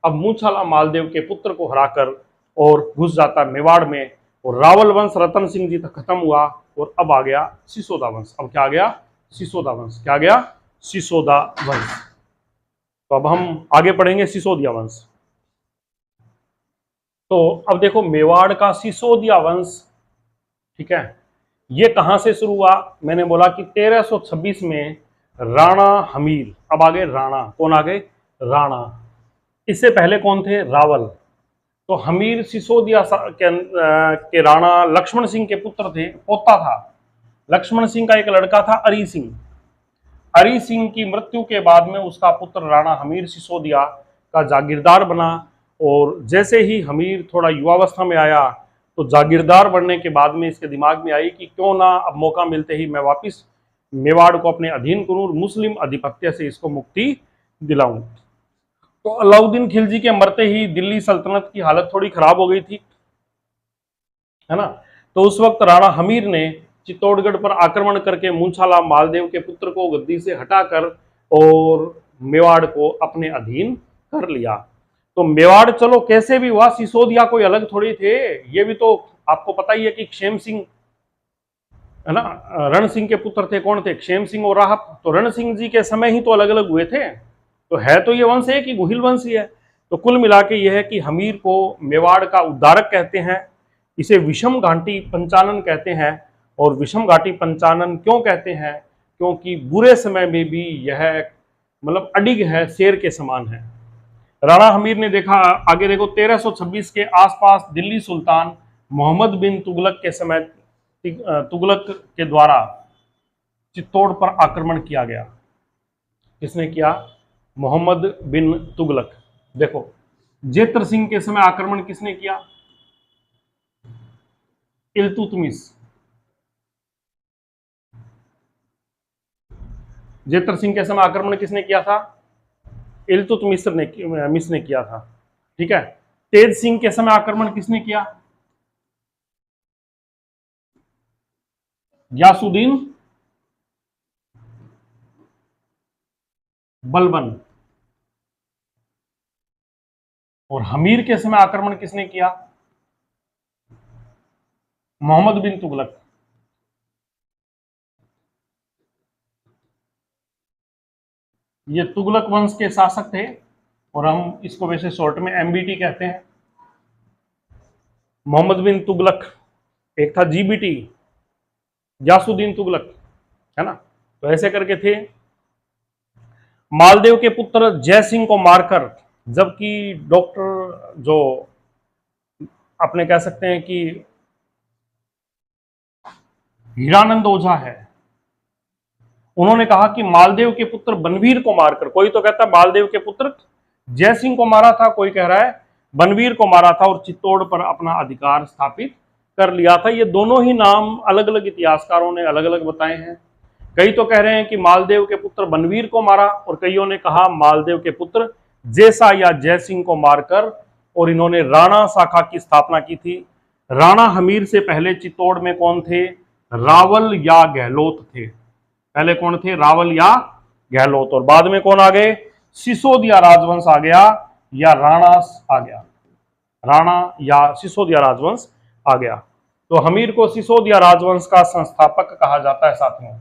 अब मुंशाला मालदेव के पुत्र को हराकर और घुस जाता मेवाड़ में, और रावल वंश रतन सिंह जी तक खत्म हुआ और अब आ गया सिसोदा वंश। अब क्या आ गया? सिसोदा वंश। क्या आ गया? सिसोदा वंश। तो अब हम आगे पढ़ेंगे सिसोदिया वंश। तो अब देखो मेवाड़ का सिसोदिया वंश, ठीक है, ये कहां से शुरू हुआ? मैंने बोला कि 1326 में राणा हमीर। अब आ गए राणा। कौन आ गए? राणा। इससे पहले कौन थे? रावल। तो हमीर सिसोदिया के राणा लक्ष्मण सिंह के पुत्र थे, पोता था। लक्ष्मण सिंह का एक लड़का था अरी सिंह। अरी सिंह की मृत्यु के बाद में उसका पुत्र राणा हमीर सिसोदिया का जागीरदार बना। और जैसे ही हमीर थोड़ा युवावस्था में आया तो जागीरदार बनने के बाद में इसके दिमाग में आई कि क्यों ना अब मौका मिलते ही मैं वापस मेवाड़ को अपने अधीन करूं, मुस्लिम अधिपत्य से इसको मुक्ति दिलाऊं। तो अलाउद्दीन खिलजी के मरते ही दिल्ली सल्तनत की हालत थोड़ी खराब हो गई थी, है ना। तो उस वक्त राणा हमीर ने चित्तौड़गढ़ पर आक्रमण करके मुंशाला मालदेव के पुत्र को गद्दी से हटाकर और मेवाड़ को अपने अधीन कर लिया। तो मेवाड़ चलो कैसे भी हुआ, सिसोदिया कोई अलग थोड़ी थे। ये भी तो आपको पता ही है कि क्षेम सिंह, है ना, रण सिंह के पुत्र थे। कौन थे? क्षेम सिंह और राहत। तो रण सिंह जी के समय ही तो अलग अलग हुए थे। तो है तो ये वंश है कि गुहिल वंश ही है। तो कुल मिला के यह है कि हमीर को मेवाड़ का उद्धारक कहते हैं। इसे विषम घाटी पंचानन कहते हैं। और विषम घाटी पंचानन क्यों कहते हैं? क्योंकि बुरे समय में भी यह मतलब अडिग है, शेर के समान है। राणा हमीर ने देखा, आगे देखो, 1326 के आसपास दिल्ली सुल्तान मोहम्मद बिन तुगलक के समय तुगलक के द्वारा चित्तौड़ पर आक्रमण किया गया। किसने किया? मोहम्मद बिन तुगलक। देखो, जेत्र सिंह के समय आक्रमण किसने किया? इल्तुतमिश। जेत्र सिंह के समय आक्रमण किसने किया था? इल्तुतमिश ने किया था, ठीक है। तेज सिंह के समय आक्रमण किसने किया? यासुद्दीन बलबन। और हमीर के समय आक्रमण किसने किया? मोहम्मद बिन तुगलक। ये तुगलक वंश के शासक थे और हम इसको वैसे शॉर्ट में एमबीटी कहते हैं। मोहम्मद बिन तुगलक, एक था जीबीटी, यासुद्दीन तुगलक, है ना। तो ऐसे करके थे। मालदेव के पुत्र जय सिंह को मारकर, जबकि डॉक्टर जो अपने कह सकते हैं कि हीरानंद ओझा है, उन्होंने कहा कि मालदेव के पुत्र बनवीर को मारकर, कोई तो कहता है मालदेव के पुत्र जय सिंह को मारा था, कोई कह रहा है बनवीर को मारा था, और चित्तौड़ पर अपना अधिकार स्थापित कर लिया था। ये दोनों ही नाम अलग अलग इतिहासकारों ने अलग अलग बताए हैं। कई तो कह रहे हैं कि मालदेव के पुत्र बनवीर को मारा, और कईयों ने कहा मालदेव के पुत्र जैसा या जय सिंह को मारकर, और इन्होंने राणा शाखा की स्थापना की थी। राणा हमीर से पहले चित्तौड़ में कौन थे? रावल या गहलोत थे। पहले कौन थे? रावल या गहलोत। और बाद में कौन आ गए? सिसोदिया राजवंश आ गया या राणा आ गया। राणा या सिसोदिया राजवंश आ गया। तो हमीर को सिसोदिया राजवंश का संस्थापक कहा जाता है साथियों।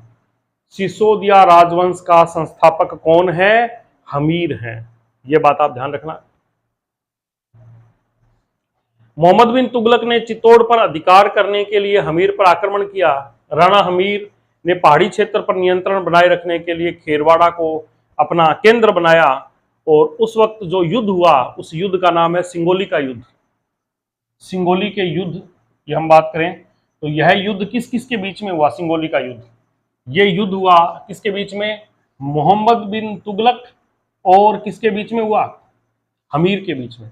सिसोदिया राजवंश का संस्थापक कौन है? हमीर है। यह बात आप ध्यान रखना। मोहम्मद बिन तुगलक ने चित्तौड़ पर अधिकार करने के लिए हमीर पर आक्रमण किया। राणा हमीर ने पहाड़ी क्षेत्र पर नियंत्रण बनाए रखने के लिए खेरवाड़ा को अपना केंद्र बनाया और उस वक्त जो युद्ध हुआ उस युद्ध का नाम है सिंगोली का युद्ध। सिंगोली के युद्ध की हम बात करें तो यह युद्ध किस किस के बीच में हुआ? सिंगोली का युद्ध, ये युद्ध हुआ किसके बीच में? मोहम्मद बिन तुगलक और किसके बीच में हुआ? हमीर के बीच में।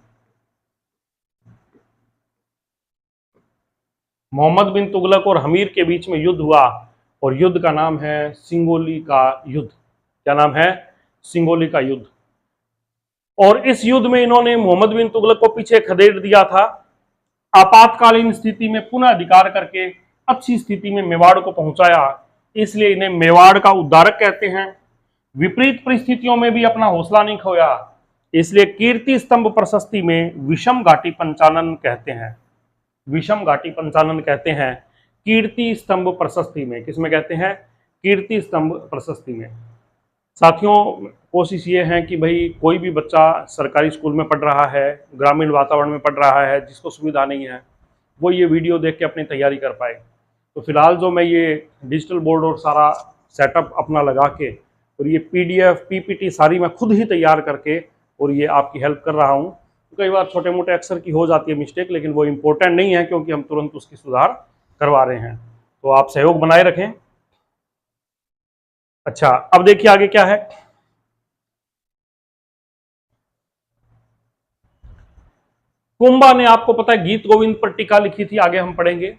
मोहम्मद बिन तुगलक और हमीर के बीच में युद्ध हुआ और युद्ध का नाम है सिंगोली का युद्ध। क्या नाम है? सिंगोली का युद्ध। और इस युद्ध में इन्होंने मोहम्मद बिन तुगलक को पीछे खदेड़ दिया था। आपातकालीन स्थिति में पुनः अधिकार करके अच्छी स्थिति में मेवाड़ को पहुंचाया, इसलिए इन्हें मेवाड़ का उद्धारक कहते हैं। विपरीत परिस्थितियों में भी अपना हौसला नहीं खोया, इसलिए कीर्ति स्तंभ प्रशस्ति में विषम घाटी पंचानन कहते हैं। विषम घाटी पंचानन कहते हैं कीर्ति स्तंभ प्रशस्ति में। किसमें कहते हैं? कीर्ति स्तंभ प्रशस्ति में। साथियों, कोशिश ये है कि भाई कोई भी बच्चा सरकारी स्कूल में पढ़ रहा है, ग्रामीण वातावरण में पढ़ रहा है, जिसको सुविधा नहीं है, वो ये वीडियो देख के अपनी तैयारी कर पाए। तो फिलहाल जो मैं ये डिजिटल बोर्ड और सारा सेटअप अपना लगा के और ये PDF PPT सारी मैं खुद ही तैयार करके और ये आपकी हेल्प कर रहा हूँ। तो कई बार छोटे मोटे अक्षर की हो जाती है मिस्टेक, लेकिन वो इम्पोर्टेंट नहीं है क्योंकि हम तुरंत उसकी सुधार करवा रहे हैं। तो आप सहयोग बनाए रखें। अच्छा, अब देखिए आगे क्या है। कुंभा ने, आपको पता है, गीत गोविंद पर टीका लिखी थी, आगे हम पढ़ेंगे।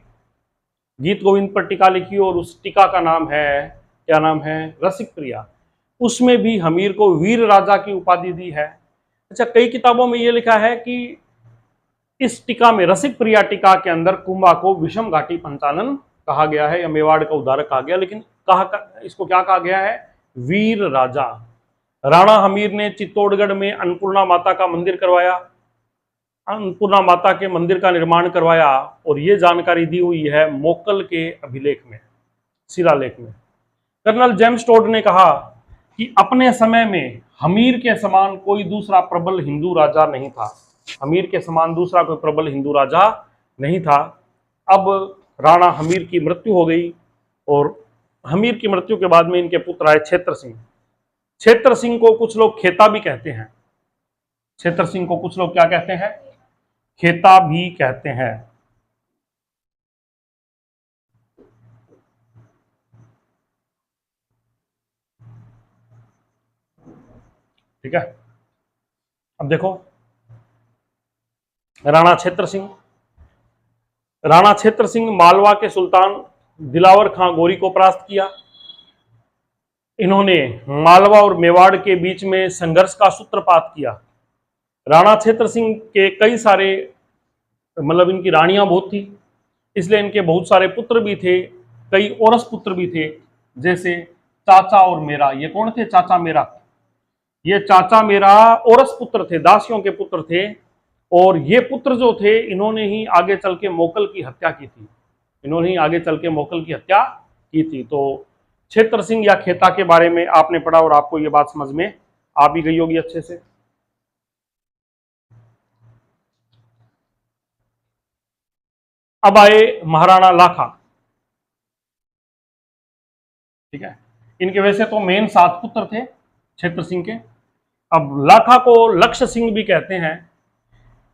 गीत गोविंद पर टीका लिखी और उस टीका का नाम है, क्या नाम है? रसिक प्रिया। उसमें भी हमीर को वीर राजा की उपाधि दी है। अच्छा, कई किताबों में यह लिखा है कि इस टीका में, रसिक प्रिया टीका के अंदर कुंभा को विषम घाटी पंचानन कहा गया है या मेवाड़ का उद्धारक कहा गया, लेकिन इसको क्या कहा गया है? वीर राजा। राणा हमीर ने चित्तौड़गढ़ में अन्नपूर्णा माता का मंदिर करवाया, अन्नपूर्णा माता के मंदिर का निर्माण करवाया, और ये जानकारी दी हुई है मोकल के अभिलेख में, शिलालेख में। कर्नल जेम्स टोड ने कहा कि अपने समय में हमीर के समान कोई दूसरा प्रबल हिंदू राजा नहीं था। हमीर के समान दूसरा कोई प्रबल हिंदू राजा नहीं था। अब राणा हमीर की मृत्यु हो गई और हमीर की मृत्यु के बाद में इनके पुत्र आए क्षेत्र सिंह। क्षेत्र सिंह को कुछ लोग खेता भी कहते हैं। क्षेत्र सिंह को कुछ लोग क्या कहते हैं? खेता भी कहते हैं। ठीक है, अब देखो राणा क्षेत्र सिंह। राणा क्षेत्र सिंह मालवा के सुल्तान दिलावर खां गोरी को परास्त किया। इन्होंने मालवा और मेवाड़ के बीच में संघर्ष का सूत्रपात किया। राणा क्षेत्र सिंह के कई सारे, मतलब इनकी रानियां बहुत थी, इसलिए इनके बहुत सारे पुत्र भी थे, कई औरस पुत्र भी थे, जैसे चाचा और मेरा। ये कौन थे? चाचा मेरा। ये चाचा मेरा औरस पुत्र थे, दासियों के पुत्र थे, और ये पुत्र जो थे इन्होंने ही आगे चल के मोकल की हत्या की थी। इन्होंने ही आगे चल के मोकल की हत्या की थी। तो क्षेत्र सिंह या खेता के बारे में आपने पढ़ा और आपको ये बात समझ में आ भी गई होगी अच्छे से। अब आए महाराणा लाखा। ठीक है, इनके वैसे तो मेन 7 पुत्र थे क्षेत्र सिंह के। अब लाखा को लक्ष्य सिंह भी कहते हैं।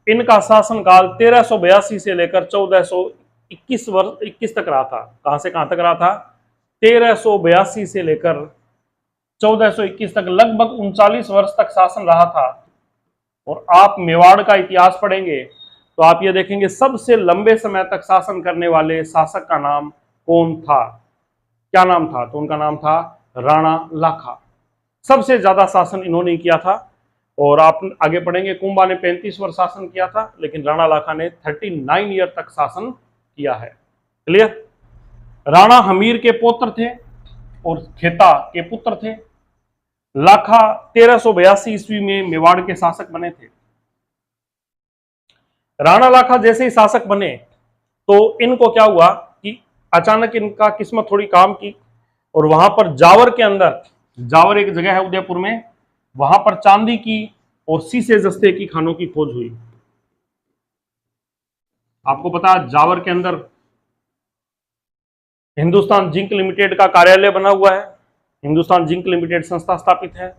इनका शासनकाल 1382 से लेकर 1421 तक रहा था। कहां से कहां तक रहा था? 1382 से लेकर 1421 तक, लगभग 39 वर्ष तक शासन रहा था। और आप मेवाड़ का इतिहास पढ़ेंगे तो आप ये देखेंगे सबसे लंबे समय तक शासन करने वाले शासक का नाम कौन था? क्या नाम था? तो उनका नाम था राणा लाखा। सबसे ज्यादा शासन इन्होंने ही किया था। और आप आगे पढ़ेंगे कुंभा ने 35 वर्ष शासन किया था, लेकिन राणा लाखा ने 39 ईयर तक शासन किया है। क्लियर? राणा हमीर के पौत्र थे और खेता के पुत्र थे। लाखा 1382 ईस्वी में मेवाड़ के शासक बने थे। राणा लाखा जैसे ही शासक बने तो इनको क्या हुआ कि अचानक इनका किस्मत थोड़ी काम की, और वहां पर जावर के अंदर, जावर एक जगह है उदयपुर में, वहां पर चांदी की और शीशे जस्ते की खानों की खोज हुई। आपको पता है जावर के अंदर हिंदुस्तान जिंक लिमिटेड का कार्यालय बना हुआ है। हिंदुस्तान जिंक लिमिटेड संस्था स्थापित है।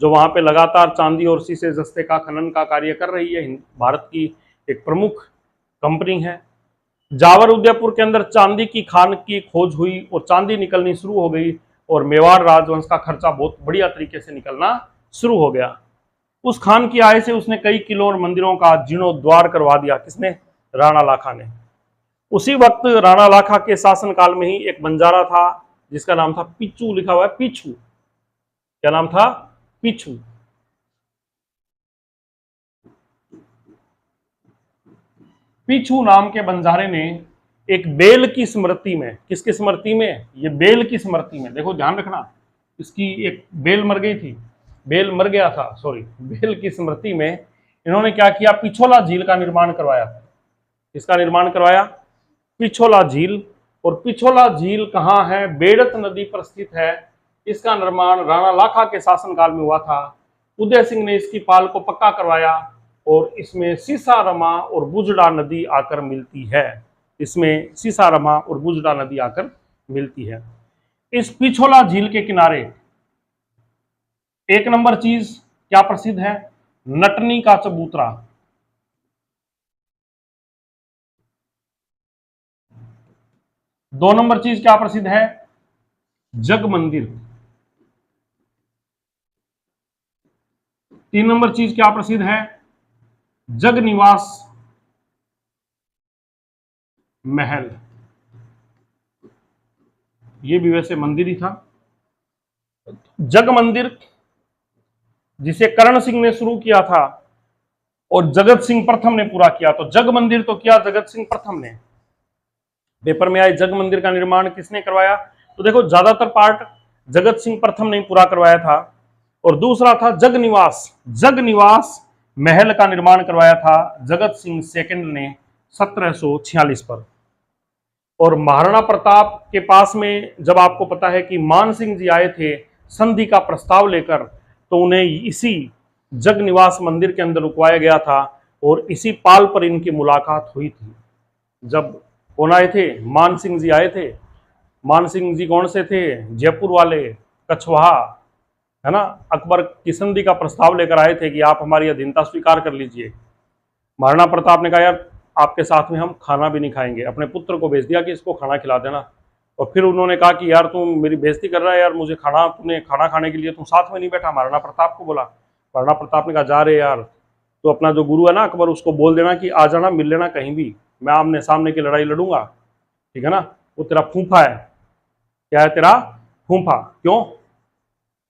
जो वहां पे लगातार चांदी और शीशे जस्ते का खनन का कार्य कर रही है, भारत की एक प्रमुख कंपनी है। जावर उदयपुर के अंदर चांदी की खान की खोज हुई और चांदी निकलनी शुरू हो गई और मेवाड़ राजवंश का खर्चा बहुत बढ़िया तरीके से निकलना शुरू हो गया। उस खान की आय से उसने कई किलों और मंदिरों का जीर्णोद्वार करवा दिया। किसने? राणा लाखा ने। उसी वक्त राणा लाखा के शासनकाल में ही एक बंजारा था जिसका नाम था पीछू, लिखा हुआ है पीछू। क्या नाम था? पीछू। पीछू नाम के बंजारे ने एक बेल की स्मृति में, किसकी स्मृति में? ये बेल की स्मृति में, देखो ध्यान रखना, इसकी एक बेल मर गई थी, बेल मर गया था, सॉरी, बेल की स्मृति में इन्होंने क्या किया? पिछोला झील का निर्माण करवाया। किसका निर्माण करवाया? पिछोला झील। और पिछोला झील कहाँ है? बेड़त नदी पर स्थित है। इसका निर्माण राणा लाखा के शासनकाल में हुआ था। उदय सिंह ने इसकी पाल को पक्का करवाया और इसमें सीसारमा और बुजड़ा नदी आकर मिलती है। इसमें सीसारमा और बुजड़ा नदी आकर मिलती है। इस पिछोला झील के किनारे एक नंबर चीज क्या प्रसिद्ध है? नटनी का चबूतरा। दो नंबर चीज क्या प्रसिद्ध है? जग मंदिर। तीन नंबर चीज क्या प्रसिद्ध है? जग निवास महल। ये भी वैसे मंदिर ही था। जग मंदिर जिसे करण सिंह ने शुरू किया था और जगत सिंह प्रथम ने पूरा किया। तो जग मंदिर तो किया जगत सिंह प्रथम ने। पेपर में आए जग मंदिर का निर्माण किसने करवाया? तो देखो ज्यादातर पार्ट जगत सिंह प्रथम ने पूरा करवाया था। और दूसरा था जग निवास। जग निवास महल का निर्माण करवाया था जगत सिंह सेकंड ने 1746 पर। और महाराणा प्रताप के पास में जब आपको पता है कि मान सिंह जी आए थे संधि का प्रस्ताव लेकर, तो उन्हें इसी जग निवास मंदिर के अंदर रुकवाया गया था और इसी पाल पर इनकी मुलाकात हुई थी। जब कौन आए थे? मान सिंह जी आए थे। मान सिंह जी कौन से थे? जयपुर वाले, कछवाहा, है ना। अकबर की संधि का प्रस्ताव लेकर आए थे कि आप हमारी अधीनता स्वीकार कर लीजिए। महाराणा प्रताप ने कहा यार आपके साथ में हम खाना भी नहीं खाएंगे। अपने पुत्र को भेज दिया कि इसको खाना खिला देना। और फिर उन्होंने कहा कि यार तुम मेरी बेइज्जती कर रहा है यार, मुझे खाना, तूने खाना खाने के लिए तुम साथ में नहीं बैठा। महाराणा प्रताप को बोला। महाराणा प्रताप ने कहा जा रहे यार, तो अपना जो गुरु है ना अकबर, उसको बोल देना कि आ जाना, मिल लेना कहीं भी, मैं आमने सामने की लड़ाई लड़ूंगा, ठीक है ना। वो तेरा फूफा है। क्या है? तेरा फूफा। क्यों?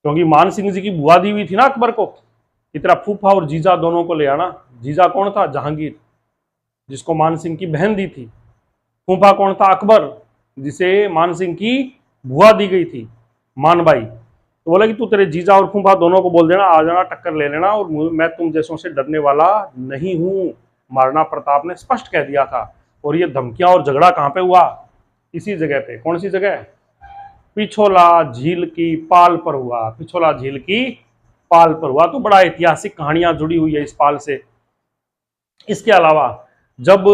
क्योंकि मान सिंह जी की बुआ दी हुई थी ना अकबर को कि तेरा फूफा और जीजा दोनों को ले आना। जीजा कौन था? जहांगीर, जिसको मान सिंह की बहन दी थी। फूफा कौन था? अकबर, जिसे मान सिंह की बुआ दी गई थी, मानबाई। तो बोला कि तू तेरे जीजा और फूफा दोनों को बोल देना आ जाना, टक्कर ले लेना, और मैं तुम जैसों से डरने वाला नहीं हूं। महाराणा प्रताप ने स्पष्ट कह दिया था। और ये धमकियां और झगड़ा कहां पे हुआ? इसी जगह पे। कौन सी जगह? पिछोला झील की पाल पर हुआ। पिछोला झील की पाल पर हुआ। तो बड़ा ऐतिहासिक कहानियां जुड़ी हुई है इस पाल से। इसके अलावा जब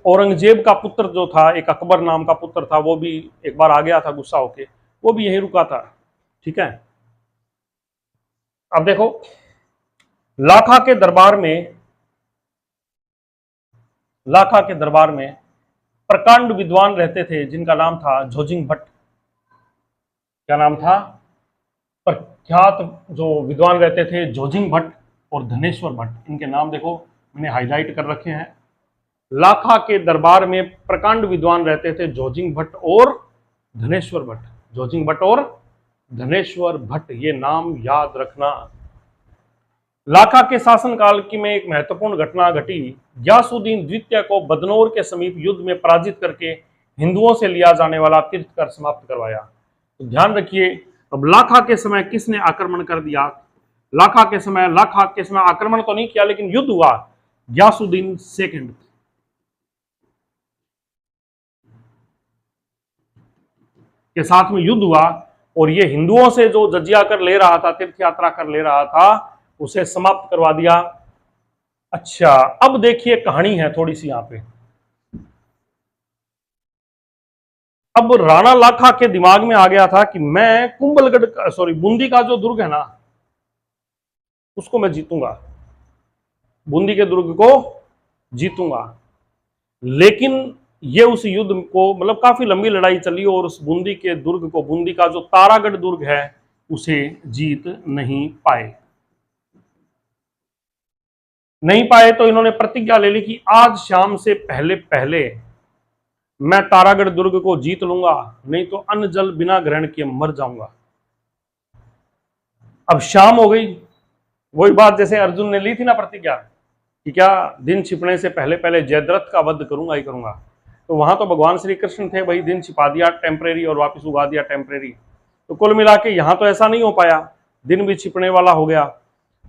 औरंगजेब का पुत्र जो था, एक अकबर नाम का पुत्र था, वो भी एक बार आ गया था गुस्सा होके, वो भी यहीं रुका था, ठीक है। अब देखो लाखा के दरबार में, लाखा के दरबार में प्रकांड विद्वान रहते थे जिनका नाम था झोजिंग भट्ट। क्या नाम था? प्रख्यात जो विद्वान रहते थे झोजिंग भट्ट और धनेश्वर भट्ट। इनके नाम देखो मैंने हाईलाइट कर रखे हैं। लाखा के दरबार में प्रकांड विद्वान रहते थे झोजिंग भट्ट और धनेश्वर भट्ट। झोजिंग भट्ट और धनेश्वर भट्ट, ये नाम याद रखना। लाखा के शासनकाल की में एक महत्वपूर्ण घटना घटी। ग्यासुद्दीन द्वितीय को बदनौर के समीप युद्ध में पराजित करके हिंदुओं से लिया जाने वाला तीर्थ कर समाप्त करवाया। तो ध्यान रखिए, अब लाखा के समय किसने आक्रमण कर दिया? लाखा के समय आक्रमण तो नहीं किया, लेकिन युद्ध हुआ ग्यासुद्दीन सेकंड के साथ में युद्ध हुआ, और ये हिंदुओं से जो जजिया कर ले रहा था, तीर्थ यात्रा कर ले रहा था, उसे समाप्त करवा दिया। अच्छा, अब देखिए कहानी है थोड़ी सी यहां पे। अब राणा लाखा के दिमाग में आ गया था कि मैं कुंभलगढ़, सॉरी बूंदी का जो दुर्ग है ना, उसको मैं जीतूंगा, बूंदी के दुर्ग को जीतूंगा। लेकिन ये उस युद्ध को, मतलब काफी लंबी लड़ाई चली और उस बूंदी के दुर्ग को, बूंदी का जो तारागढ़ दुर्ग है, उसे जीत नहीं पाए। नहीं पाए तो इन्होंने प्रतिज्ञा ले ली कि आज शाम से पहले पहले मैं तारागढ़ दुर्ग को जीत लूंगा, नहीं तो अन्न जल बिना ग्रहण किए मर जाऊंगा। अब शाम हो गई, वही बात जैसे अर्जुन ने ली थी ना प्रतिज्ञा कि क्या दिन छिपने से पहले पहले जयद्रथ का वध करूंगा ही करूंगा। तो वहां तो भगवान श्री कृष्ण थे, भाई दिन छिपा दिया टेम्परेरी और वापस उगा दिया टेम्परेरी। तो कुल मिला के यहां तो ऐसा नहीं हो पाया, दिन भी छिपने वाला हो गया।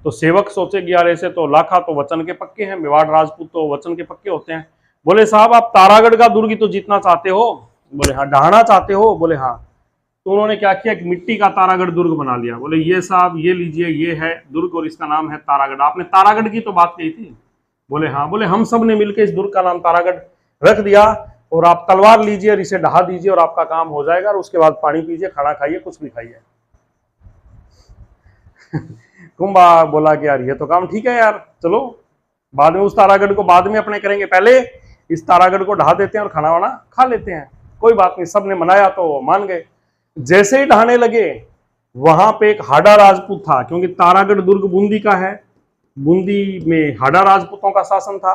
तो सेवक सोचे कि यार ऐसे तो लाखा तो वचन के पक्के हैं, मेवाड़ राजपूत तो वचन के पक्के होते हैं। बोले साहब आप तारागढ़ का दुर्ग तो जीतना चाहते हो? बोले हाँ। ढहाना चाहते हो? बोले हाँ। तो उन्होंने क्या किया, एक मिट्टी का तारागढ़ दुर्ग बना लिया। बोले ये साहब ये लीजिए, ये है दुर्ग और इसका नाम है तारागढ़। आपने तारागढ़ की तो बात कही थी। बोले हाँ। बोले हम सब ने मिलकर इस दुर्ग का नाम तारागढ़ रख दिया और आप तलवार लीजिए और इसे ढहा दीजिए और आपका काम हो जाएगा, और उसके बाद पानी पीजिए, खाना खाइए, कुछ भी खाइए। कुंभा बोला कि यार ये तो काम ठीक है यार, चलो बाद में उस तारागढ़ को बाद में अपने करेंगे, पहले इस तारागढ़ को ढहा देते हैं और खाना वाना खा लेते हैं, कोई बात नहीं। सबने मनाया तो मान गए। जैसे ही ढहाने लगे, वहां पे एक हाडा राजपूत था, क्योंकि तारागढ़ दुर्ग बूंदी का है, बूंदी में हाडा राजपूतों का शासन था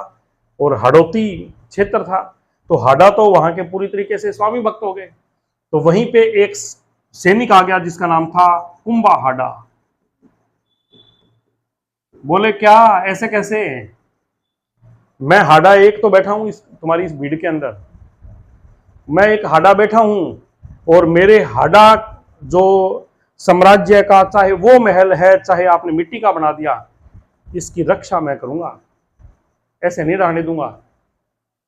और हड़ौती क्षेत्र था। तो हाडा तो वहां के पूरी तरीके से स्वामी भक्त हो गए। तो वहीं पे एक सैनिक आ गया जिसका नाम था कुंभा हाडा। बोले क्या ऐसे कैसे? मैं हाडा एक तो बैठा हूं तुम्हारी इस भीड़ के अंदर, मैं एक हाडा बैठा हूं और मेरे हाडा जो साम्राज्य का, चाहे वो महल है चाहे आपने मिट्टी का बना दिया, इसकी रक्षा मैं करूंगा, ऐसे नहीं रहने दूंगा।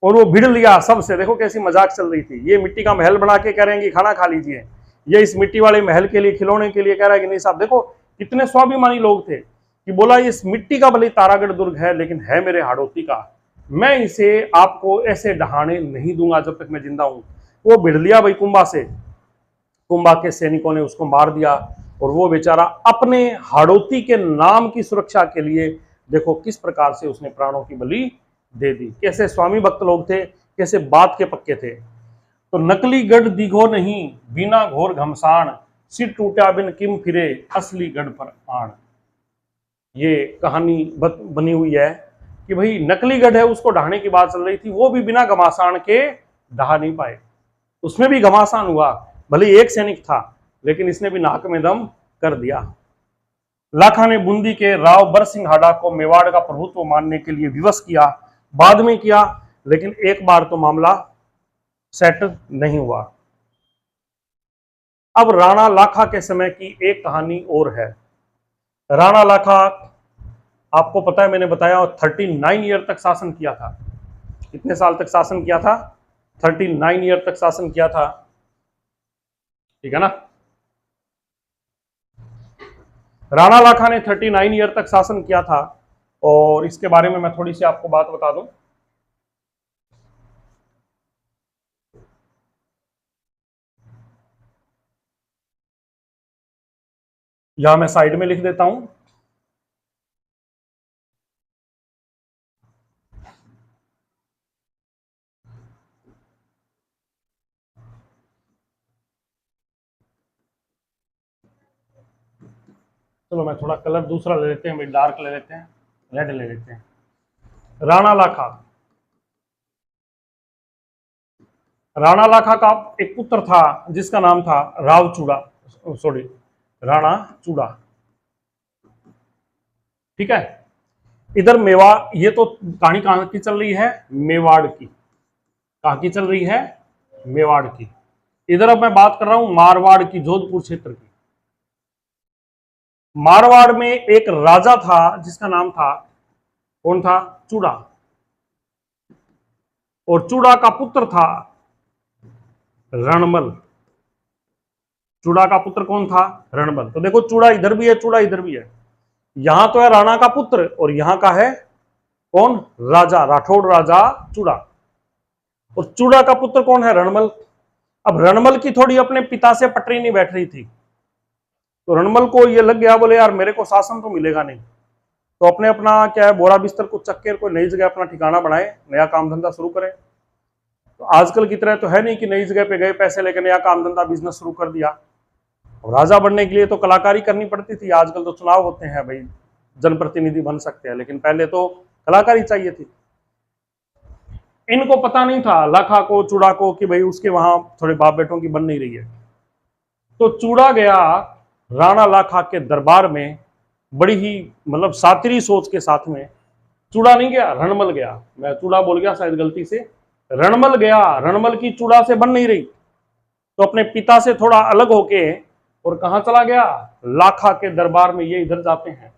और वो भिड़ लिया सबसे। देखो कैसी मजाक चल रही थी, ये मिट्टी का महल बना के कह रहे हैं कि खाना खा लीजिए, ये इस मिट्टी वाले महल के लिए खिलौने के लिए कह रहा है कि नहीं साहब। देखो कितने स्वाभिमानी लोग थे कि बोला इस मिट्टी का भले तारागढ़ दुर्ग है लेकिन है मेरे हाड़ौती का, मैं इसे आपको ऐसे ढहाने नहीं दूंगा जब तक मैं जिंदा हूं। वो भिड़ लिया भाई कुंभा से, कुंभा के सैनिकों ने उसको मार दिया और वो बेचारा अपने हाड़ौती के नाम की सुरक्षा के लिए देखो किस प्रकार से उसने प्राणों की बलि दे दी। कैसे स्वामी भक्त लोग थे, कैसे बात के पक्के थे। तो नकली गढ़ दिखो नहीं बिना घोर घमसान, सिर टूटा बिन किम फिरे असली गढ़ पर आण। ये कहानी बनी हुई है कि भाई नकली गढ़ है उसको ढहाने की बात चल रही थी, वो भी बिना घमासान के ढहा नहीं पाए। उसमें भी घमासान हुआ, भले एक सैनिक था लेकिन इसने भी नाक में दम कर दिया। लाखा ने बूंदी के राव बरसिंह हाडा को मेवाड़ का प्रभुत्व मानने के लिए विवश किया, बाद में किया, लेकिन एक बार तो मामला सेट नहीं हुआ। अब राणा लाखा के समय की एक कहानी और है। राणा लाखा आपको पता है, मैंने बताया 39 ईयर तक शासन किया था। कितने साल तक शासन किया था? 39 ईयर तक शासन किया था, ठीक है ना। राणा लाखा ने 39 ईयर तक शासन किया था और इसके बारे में मैं थोड़ी सी आपको बात बता दूं। यहां मैं साइड में लिख देता हूं। चलो मैं थोड़ा कलर दूसरा ले लेते हैं, भाई डार्क ले लेते हैं, रेड ले लेते हैं। राणा लाखा, राणा लाखा का एक पुत्र था जिसका नाम था राव चूड़ा, सॉरी राणा चूड़ा, ठीक है। इधर मेवाड़, ये तो कहानी कहां की चल रही है? मेवाड़ की। कहां की चल रही है? मेवाड़ की। इधर अब मैं बात कर रहा हूं मारवाड़ की, जोधपुर क्षेत्र की। मारवाड़ में एक राजा था जिसका नाम था, कौन था? चूड़ा। और चूड़ा का पुत्र था रणमल। चूड़ा का पुत्र कौन था? रणमल। तो देखो चूड़ा इधर भी है, चूड़ा इधर भी है। यहां तो है राणा का पुत्र और यहां का है कौन? राजा, राठौड़ राजा चूड़ा। और चूड़ा का पुत्र कौन है? रणमल। अब रणमल की थोड़ी अपने पिता से पटरी नहीं बैठ रही थी, तो रणमल को ये लग गया, बोले यार मेरे को शासन तो मिलेगा नहीं, तो अपने अपना क्या है, बोरा बिस्तर को चक्कर कोई नई जगह अपना ठिकाना बनाए, नया काम धंधा शुरू करें। तो आजकल की तरह तो है नहीं कि नई जगह पे गए, पैसे लेकर नया काम धंधा बिजनेस शुरू कर दिया। और राजा बनने के लिए तो कलाकारी करनी पड़ती थी। आजकल तो चुनाव होते हैं भाई, जनप्रतिनिधि बन सकते हैं, लेकिन पहले तो कलाकारी चाहिए थी। इनको पता नहीं था लाखा को, चूड़ा को, कि भाई उसके वहां थोड़े बाप बेटों की बन नहीं रही है। तो चूड़ा गया राणा लाखा के दरबार में, बड़ी ही मतलब सातरी सोच के साथ में। चूड़ा नहीं गया, रणमल गया। मैं चूड़ा बोल गया शायद गलती से, रणमल गया। रणमल की चूड़ा से बन नहीं रही, तो अपने पिता से थोड़ा अलग होके और कहां चला गया, लाखा के दरबार में। ये इधर जाते हैं,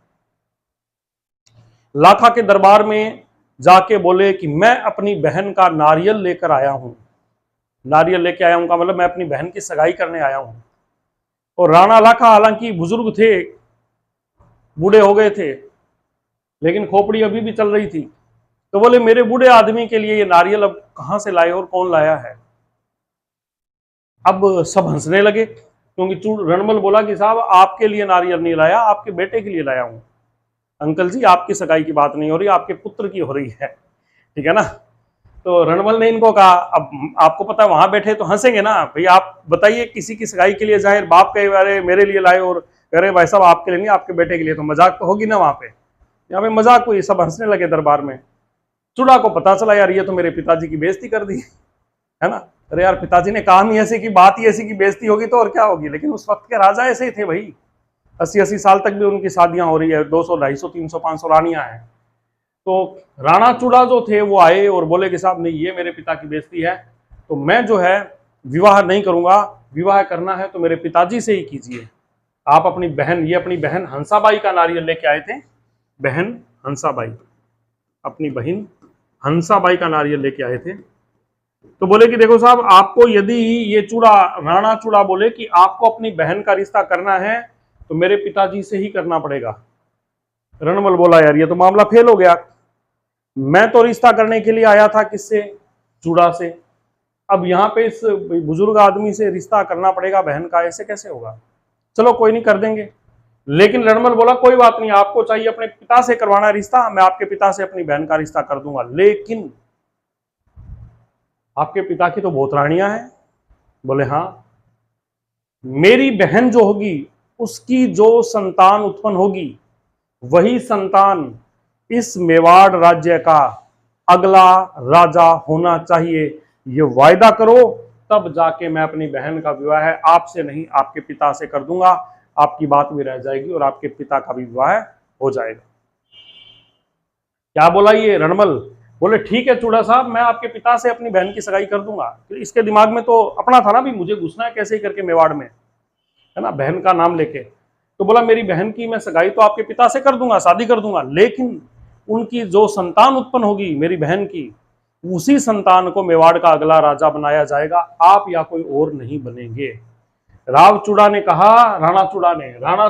लाखा के दरबार में जाके बोले कि मैं अपनी बहन का नारियल लेकर आया हूं। नारियल लेके आया हूं का मतलब मैं अपनी बहन की सगाई करने आया हूं। और राणा लाखा हालांकि बुजुर्ग थे, बूढ़े हो गए थे, लेकिन खोपड़ी अभी भी चल रही थी। तो बोले मेरे बूढ़े आदमी के लिए ये नारियल अब कहां से लाए और कौन लाया है। अब सब हंसने लगे, क्योंकि रणमल बोला कि साहब आपके लिए नारियल नहीं लाया, आपके बेटे के लिए लाया हूं। अंकल जी आपकी सगाई की बात नहीं हो रही, आपके पुत्र की हो रही है, ठीक है ना। तो रणमल ने इनको कहा, अब आपको पता है वहां बैठे तो हंसेंगे ना भाई, आप बताइए किसी की सगाई के लिए जाहिर बाप कहे अरे मेरे लिए लाए और अरे भाई साहब आपके लिए नहीं, आपके बेटे के लिए, तो मजाक तो होगी ना वहां पे। यहाँ पे मजाक हुई, सब हंसने लगे दरबार में। चूड़ा को पता चला यार ये तो मेरे पिताजी की बेइज्जती कर दी है ना। अरे यार पिताजी ने काम ही ऐसे की, बात ही ऐसी की, बेइज्जती होगी तो और क्या होगी। लेकिन उस वक्त के राजा ऐसे ही थे भाई, 80-80 साल तक भी उनकी शादियां हो रही है, 200, 250, 300, 500 रानियां हैं। तो राणा चूड़ा जो थे वो आए और बोले कि साहब नहीं ये मेरे पिता की बेइज्जती है, तो मैं जो है विवाह नहीं करूंगा, विवाह करना है तो मेरे पिताजी से ही कीजिए। आप अपनी बहन, ये अपनी बहन हंसाबाई का नारियल लेके आए थे, बहन हंसाबाई, अपनी बहन हंसाबाई का नारियल लेके आए थे। तो बोले कि देखो साहब आपको यदि ये चूड़ा, राणा चूड़ा बोले कि आपको अपनी बहन का रिश्ता करना है तो मेरे पिताजी से ही करना पड़ेगा। रणमल बोला यार ये तो मामला फेल हो गया, मैं तो रिश्ता करने के लिए आया था किससे, चूड़ा से। अब यहाँ पे इस बुजुर्ग आदमी से रिश्ता करना पड़ेगा बहन का, ऐसे कैसे होगा। चलो कोई नहीं कर देंगे। लेकिन रणमल बोला कोई बात नहीं, आपको चाहिए अपने पिता से करवाना रिश्ता, मैं आपके पिता से अपनी बहन का रिश्ता कर दूंगा, लेकिन आपके पिता की तो बहुत रानियां हैं। बोले हाँ, मेरी बहन जो होगी उसकी जो संतान उत्पन्न होगी वही संतान इस मेवाड़ राज्य का अगला राजा होना चाहिए। ये वायदा करो, तब जाके मैं अपनी बहन का विवाह है आपसे नहीं आपके पिता से कर दूंगा, आपकी बात भी रह जाएगी और आपके पिता का भी विवाह हो जाएगा। क्या बोला ये रणमल, बोले ठीक है चूड़ा साहब, मैं आपके पिता से अपनी बहन की सगाई कर दूंगा। तो इसके दिमाग में तो अपना था ना भी मुझे घुसना है कैसे ही करके मेवाड़ में, है ना, बहन का नाम लेके। तो बोला मेरी बहन की मैं सगाई तो आपके पिता से कर दूंगा, शादी कर दूंगा, लेकिन उनकी जो संतान उत्पन्न होगी मेरी बहन की, उसी संतान को मेवाड़ का अगला राजा बनाया जाएगा, आप या कोई और नहीं बनेंगे। राव चूड़ा ने कहा, राणा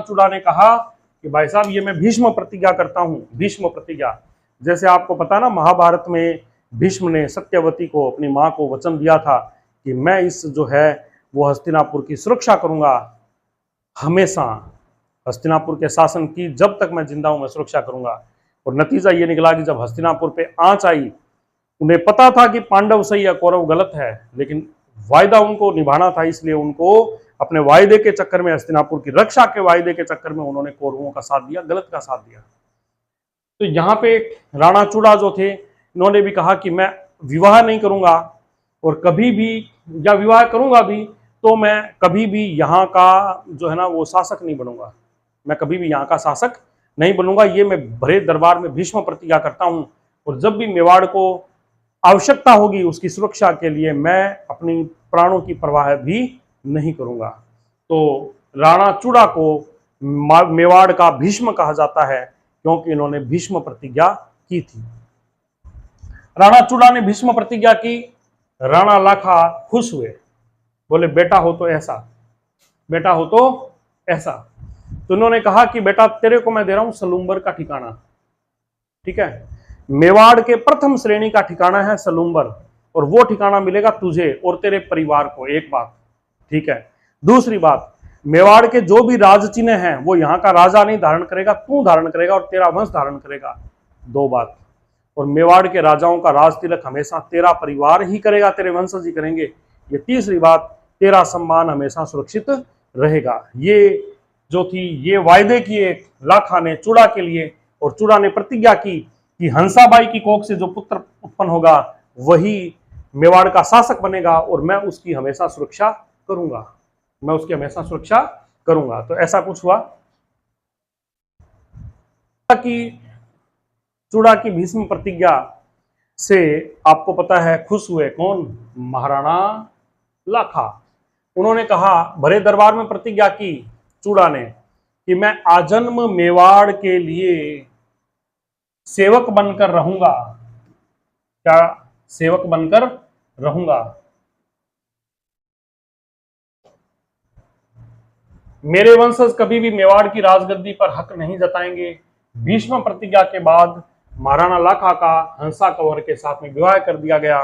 चूड़ा ने कहा कि भाई साहब ये मैं भीष्म प्रतिज्ञा करता हूं, भीष्म प्रतिज्ञा। जैसे आपको पता ना महाभारत में भीष्म ने सत्यवती को, अपनी मां को वचन दिया था कि मैं इस जो है वो हस्तिनापुर की सुरक्षा करूंगा, हमेशा हस्तिनापुर के शासन की जब तक मैं जिंदा हूं मैं सुरक्षा करूंगा। और नतीजा ये निकला कि जब हस्तिनापुर पे आंच आई, उन्हें पता था कि पांडव सही या कौरव गलत है, लेकिन वायदा उनको निभाना था, इसलिए उनको अपने वायदे के चक्कर में, हस्तिनापुर की रक्षा के वायदे के चक्कर में उन्होंने कौरवों का साथ दिया, गलत का साथ दिया। तो यहाँ पे राणा चूड़ा जो थे, इन्होंने भी कहा कि मैं विवाह नहीं करूंगा और कभी भी, या विवाह करूंगा भी तो मैं कभी भी यहाँ का जो है ना वो शासक नहीं बनूंगा, मैं कभी भी यहाँ का शासक नहीं बनूंगा। ये मैं भरे दरबार में भीष्म प्रतिज्ञा करता हूँ, और जब भी मेवाड़ को आवश्यकता होगी उसकी सुरक्षा के लिए मैं अपनी प्राणों की परवाह भी नहीं करूंगा। तो राणा चूड़ा को मेवाड़ का भीष्म कहा जाता है, क्योंकि इन्होंने भीष्म प्रतिज्ञा की थी। राणा चूड़ा ने भीष्म प्रतिज्ञा की, राणा लाखा खुश हुए, बोले बेटा हो तो ऐसा, बेटा हो तो ऐसा। तो उन्होंने कहा कि बेटा तेरे को मैं दे रहा हूं सलूम्बर का ठिकाना, ठीक है, मेवाड़ के प्रथम श्रेणी का ठिकाना है सलूम्बर, और वो ठिकाना मिलेगा तुझे और तेरे परिवार को, एक बात, ठीक है। दूसरी बात, मेवाड़ के जो भी राज चिन्ह हैं वो यहाँ का राजा नहीं धारण करेगा, तू धारण करेगा और तेरा वंश धारण करेगा। दो बात। और मेवाड़ के राजाओं का राज तिलक हमेशा तेरा परिवार ही करेगा, तेरे वंशज ही करेंगे। ये तीसरी बात, तेरा सम्मान हमेशा सुरक्षित रहेगा। ये जो थी, ये वायदे किए लाखा ने चूड़ा के लिए, और चूड़ा ने प्रतिज्ञा की कि हंसाबाई की कोख से जो पुत्र उत्पन्न होगा वही मेवाड़ का शासक बनेगा और मैं उसकी हमेशा सुरक्षा करूंगा, मैं उसकी हमेशा सुरक्षा करूंगा। तो ऐसा कुछ हुआ कि चूड़ा की भीष्म प्रतिज्ञा से आपको पता है खुश हुए कौन? महाराणा लाखा। उन्होंने कहा, भरे दरबार में प्रतिज्ञा की चूड़ा ने कि मैं आजन्म मेवाड़ के लिए सेवक बनकर रहूंगा। क्या? सेवक बनकर रहूंगा। मेरे वंशज कभी भी मेवाड़ की राजगद्दी पर हक नहीं जताएंगे। भीष्म प्रतिज्ञा के बाद महाराणा लाखा का हंसा कंवर के साथ में विवाह कर दिया गया।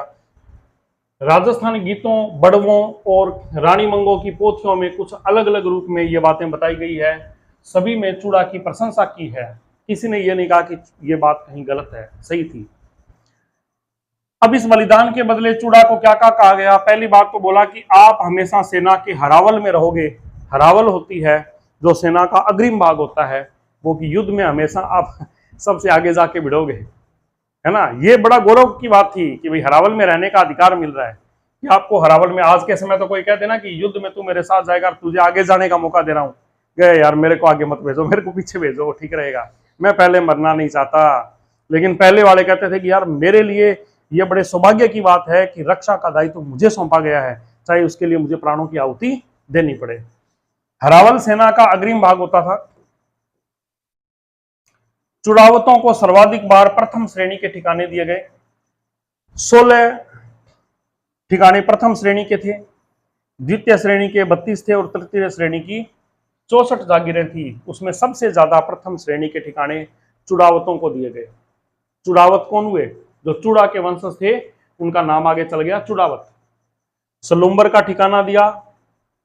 राजस्थानी गीतों, बड़वों और रानी मंगों की पोथियों में कुछ अलग अलग रूप में ये बातें बताई गई है। सभी में चूड़ा की प्रशंसा की है, किसी ने ये नहीं कहा कि ये बात कहीं गलत है, सही थी। अब इस बलिदान के बदले चूड़ा को क्या क्या कहा गया? पहली बात तो बोला कि आप हमेशा सेना के हरावल में रहोगे। हरावल होती है जो सेना का अग्रिम भाग होता है, वो कि युद्ध में हमेशा आप सबसे आगे जाके भिड़ोगे, है ना। ये बड़ा गौरव की बात थी कि भाई हरावल में रहने का अधिकार मिल रहा है कि आपको हरावल में। आज के समय तो कोई कहते ना कि युद्ध में तू मेरे साथ जाएगा, तुझे आगे जाने का मौका दे रहा हूँ, गए यार मेरे को आगे मत भेजो, मेरे को पीछे भेजो, ठीक रहेगा, मैं पहले मरना नहीं चाहता। लेकिन पहले वाले कहते थे कि यार मेरे लिए ये बड़े सौभाग्य की बात है कि रक्षा का दायित्व मुझे सौंपा गया है, चाहे उसके लिए मुझे प्राणों की आहुति देनी पड़े। हरावल सेना का अग्रिम भाग होता था। चुड़ावतों को सर्वाधिक बार प्रथम श्रेणी के ठिकाने दिए गए। 16 ठिकाने प्रथम श्रेणी के थे, द्वितीय श्रेणी के 32 थे और तृतीय श्रेणी की 64 जागीरें थी। उसमें सबसे ज्यादा प्रथम श्रेणी के ठिकाने चुड़ावतों को दिए गए। चुड़ावत कौन हुए? जो चूड़ा के वंशज थे, उनका नाम आगे चल गया चुड़ावत। सलुम्बर का ठिकाना दिया,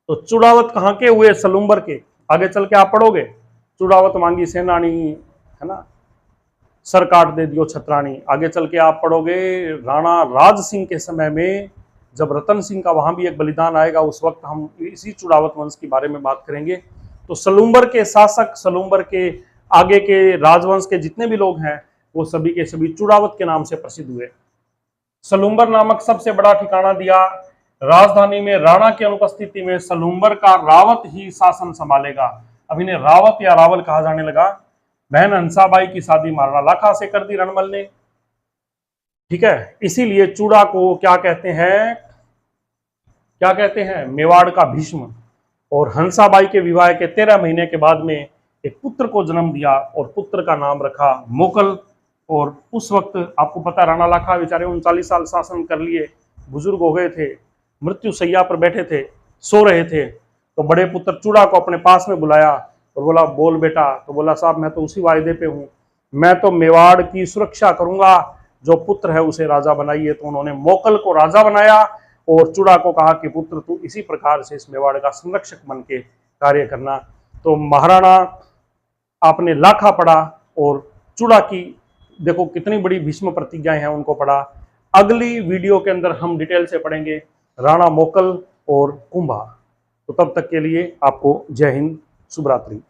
तो चुड़ावत कहाँ के हुए? सलुम्बर के। आगे चल के आप पढ़ोगे, चुड़ावत मांगी सेनानी, है ना, सर काट दे दियो छत्राणी। आगे चल के आप पढ़ोगे राणा राज सिंह के समय में, जब रतन सिंह का वहां भी एक बलिदान आएगा, उस वक्त हम इसी चुड़ावत वंश के बारे में बात करेंगे। तो सलुम्बर के शासक, सलुम्बर के आगे के राजवंश के जितने भी लोग हैं, वो सभी के सभी चुड़ावत के नाम से प्रसिद्ध हुए। सलुम्बर नामक सबसे बड़ा ठिकाना दिया। राजधानी में राणा की अनुपस्थिति में सलुम्बर का रावत ही शासन संभालेगा। अब इन्हें रावत या रावल कहा जाने लगा। बहन हंसाबाई की शादी महाराणा लाखा से कर दी रणमल ने, ठीक है। इसीलिए चूड़ा को क्या कहते हैं? क्या कहते हैं? मेवाड़ का भीष्म। और हंसाबाई के विवाह के 13 महीने के बाद में एक पुत्र को जन्म दिया और पुत्र का नाम रखा मोकल। और उस वक्त आपको पता, राणा लाखा बेचारे 39 साल शासन कर लिए, बुजुर्ग हो गए थे, मृत्यु शैया पर बैठे थे, सो रहे थे। तो बड़े पुत्र चूड़ा को अपने पास में बुलाया और बोला, बोल बेटा। तो बोला, साहब मैं तो उसी वायदे पे हूँ, मैं तो मेवाड़ की सुरक्षा करूंगा, जो पुत्र है उसे राजा बनाइए। तो उन्होंने मोकल को राजा बनाया और चूड़ा को कहा कि पुत्र तू इसी प्रकार से इस मेवाड़ का संरक्षक बन के कार्य करना। तो महाराणा आपने लाखा पढ़ा और चूड़ा की देखो कितनी बड़ी भीष्म प्रतिज्ञाएं हैं उनको पढ़ा। अगली वीडियो के अंदर हम डिटेल से पढ़ेंगे राणा मोकल और कुंभा। तो तब तक के लिए आपको जय हिंद, शुभ रात्रि।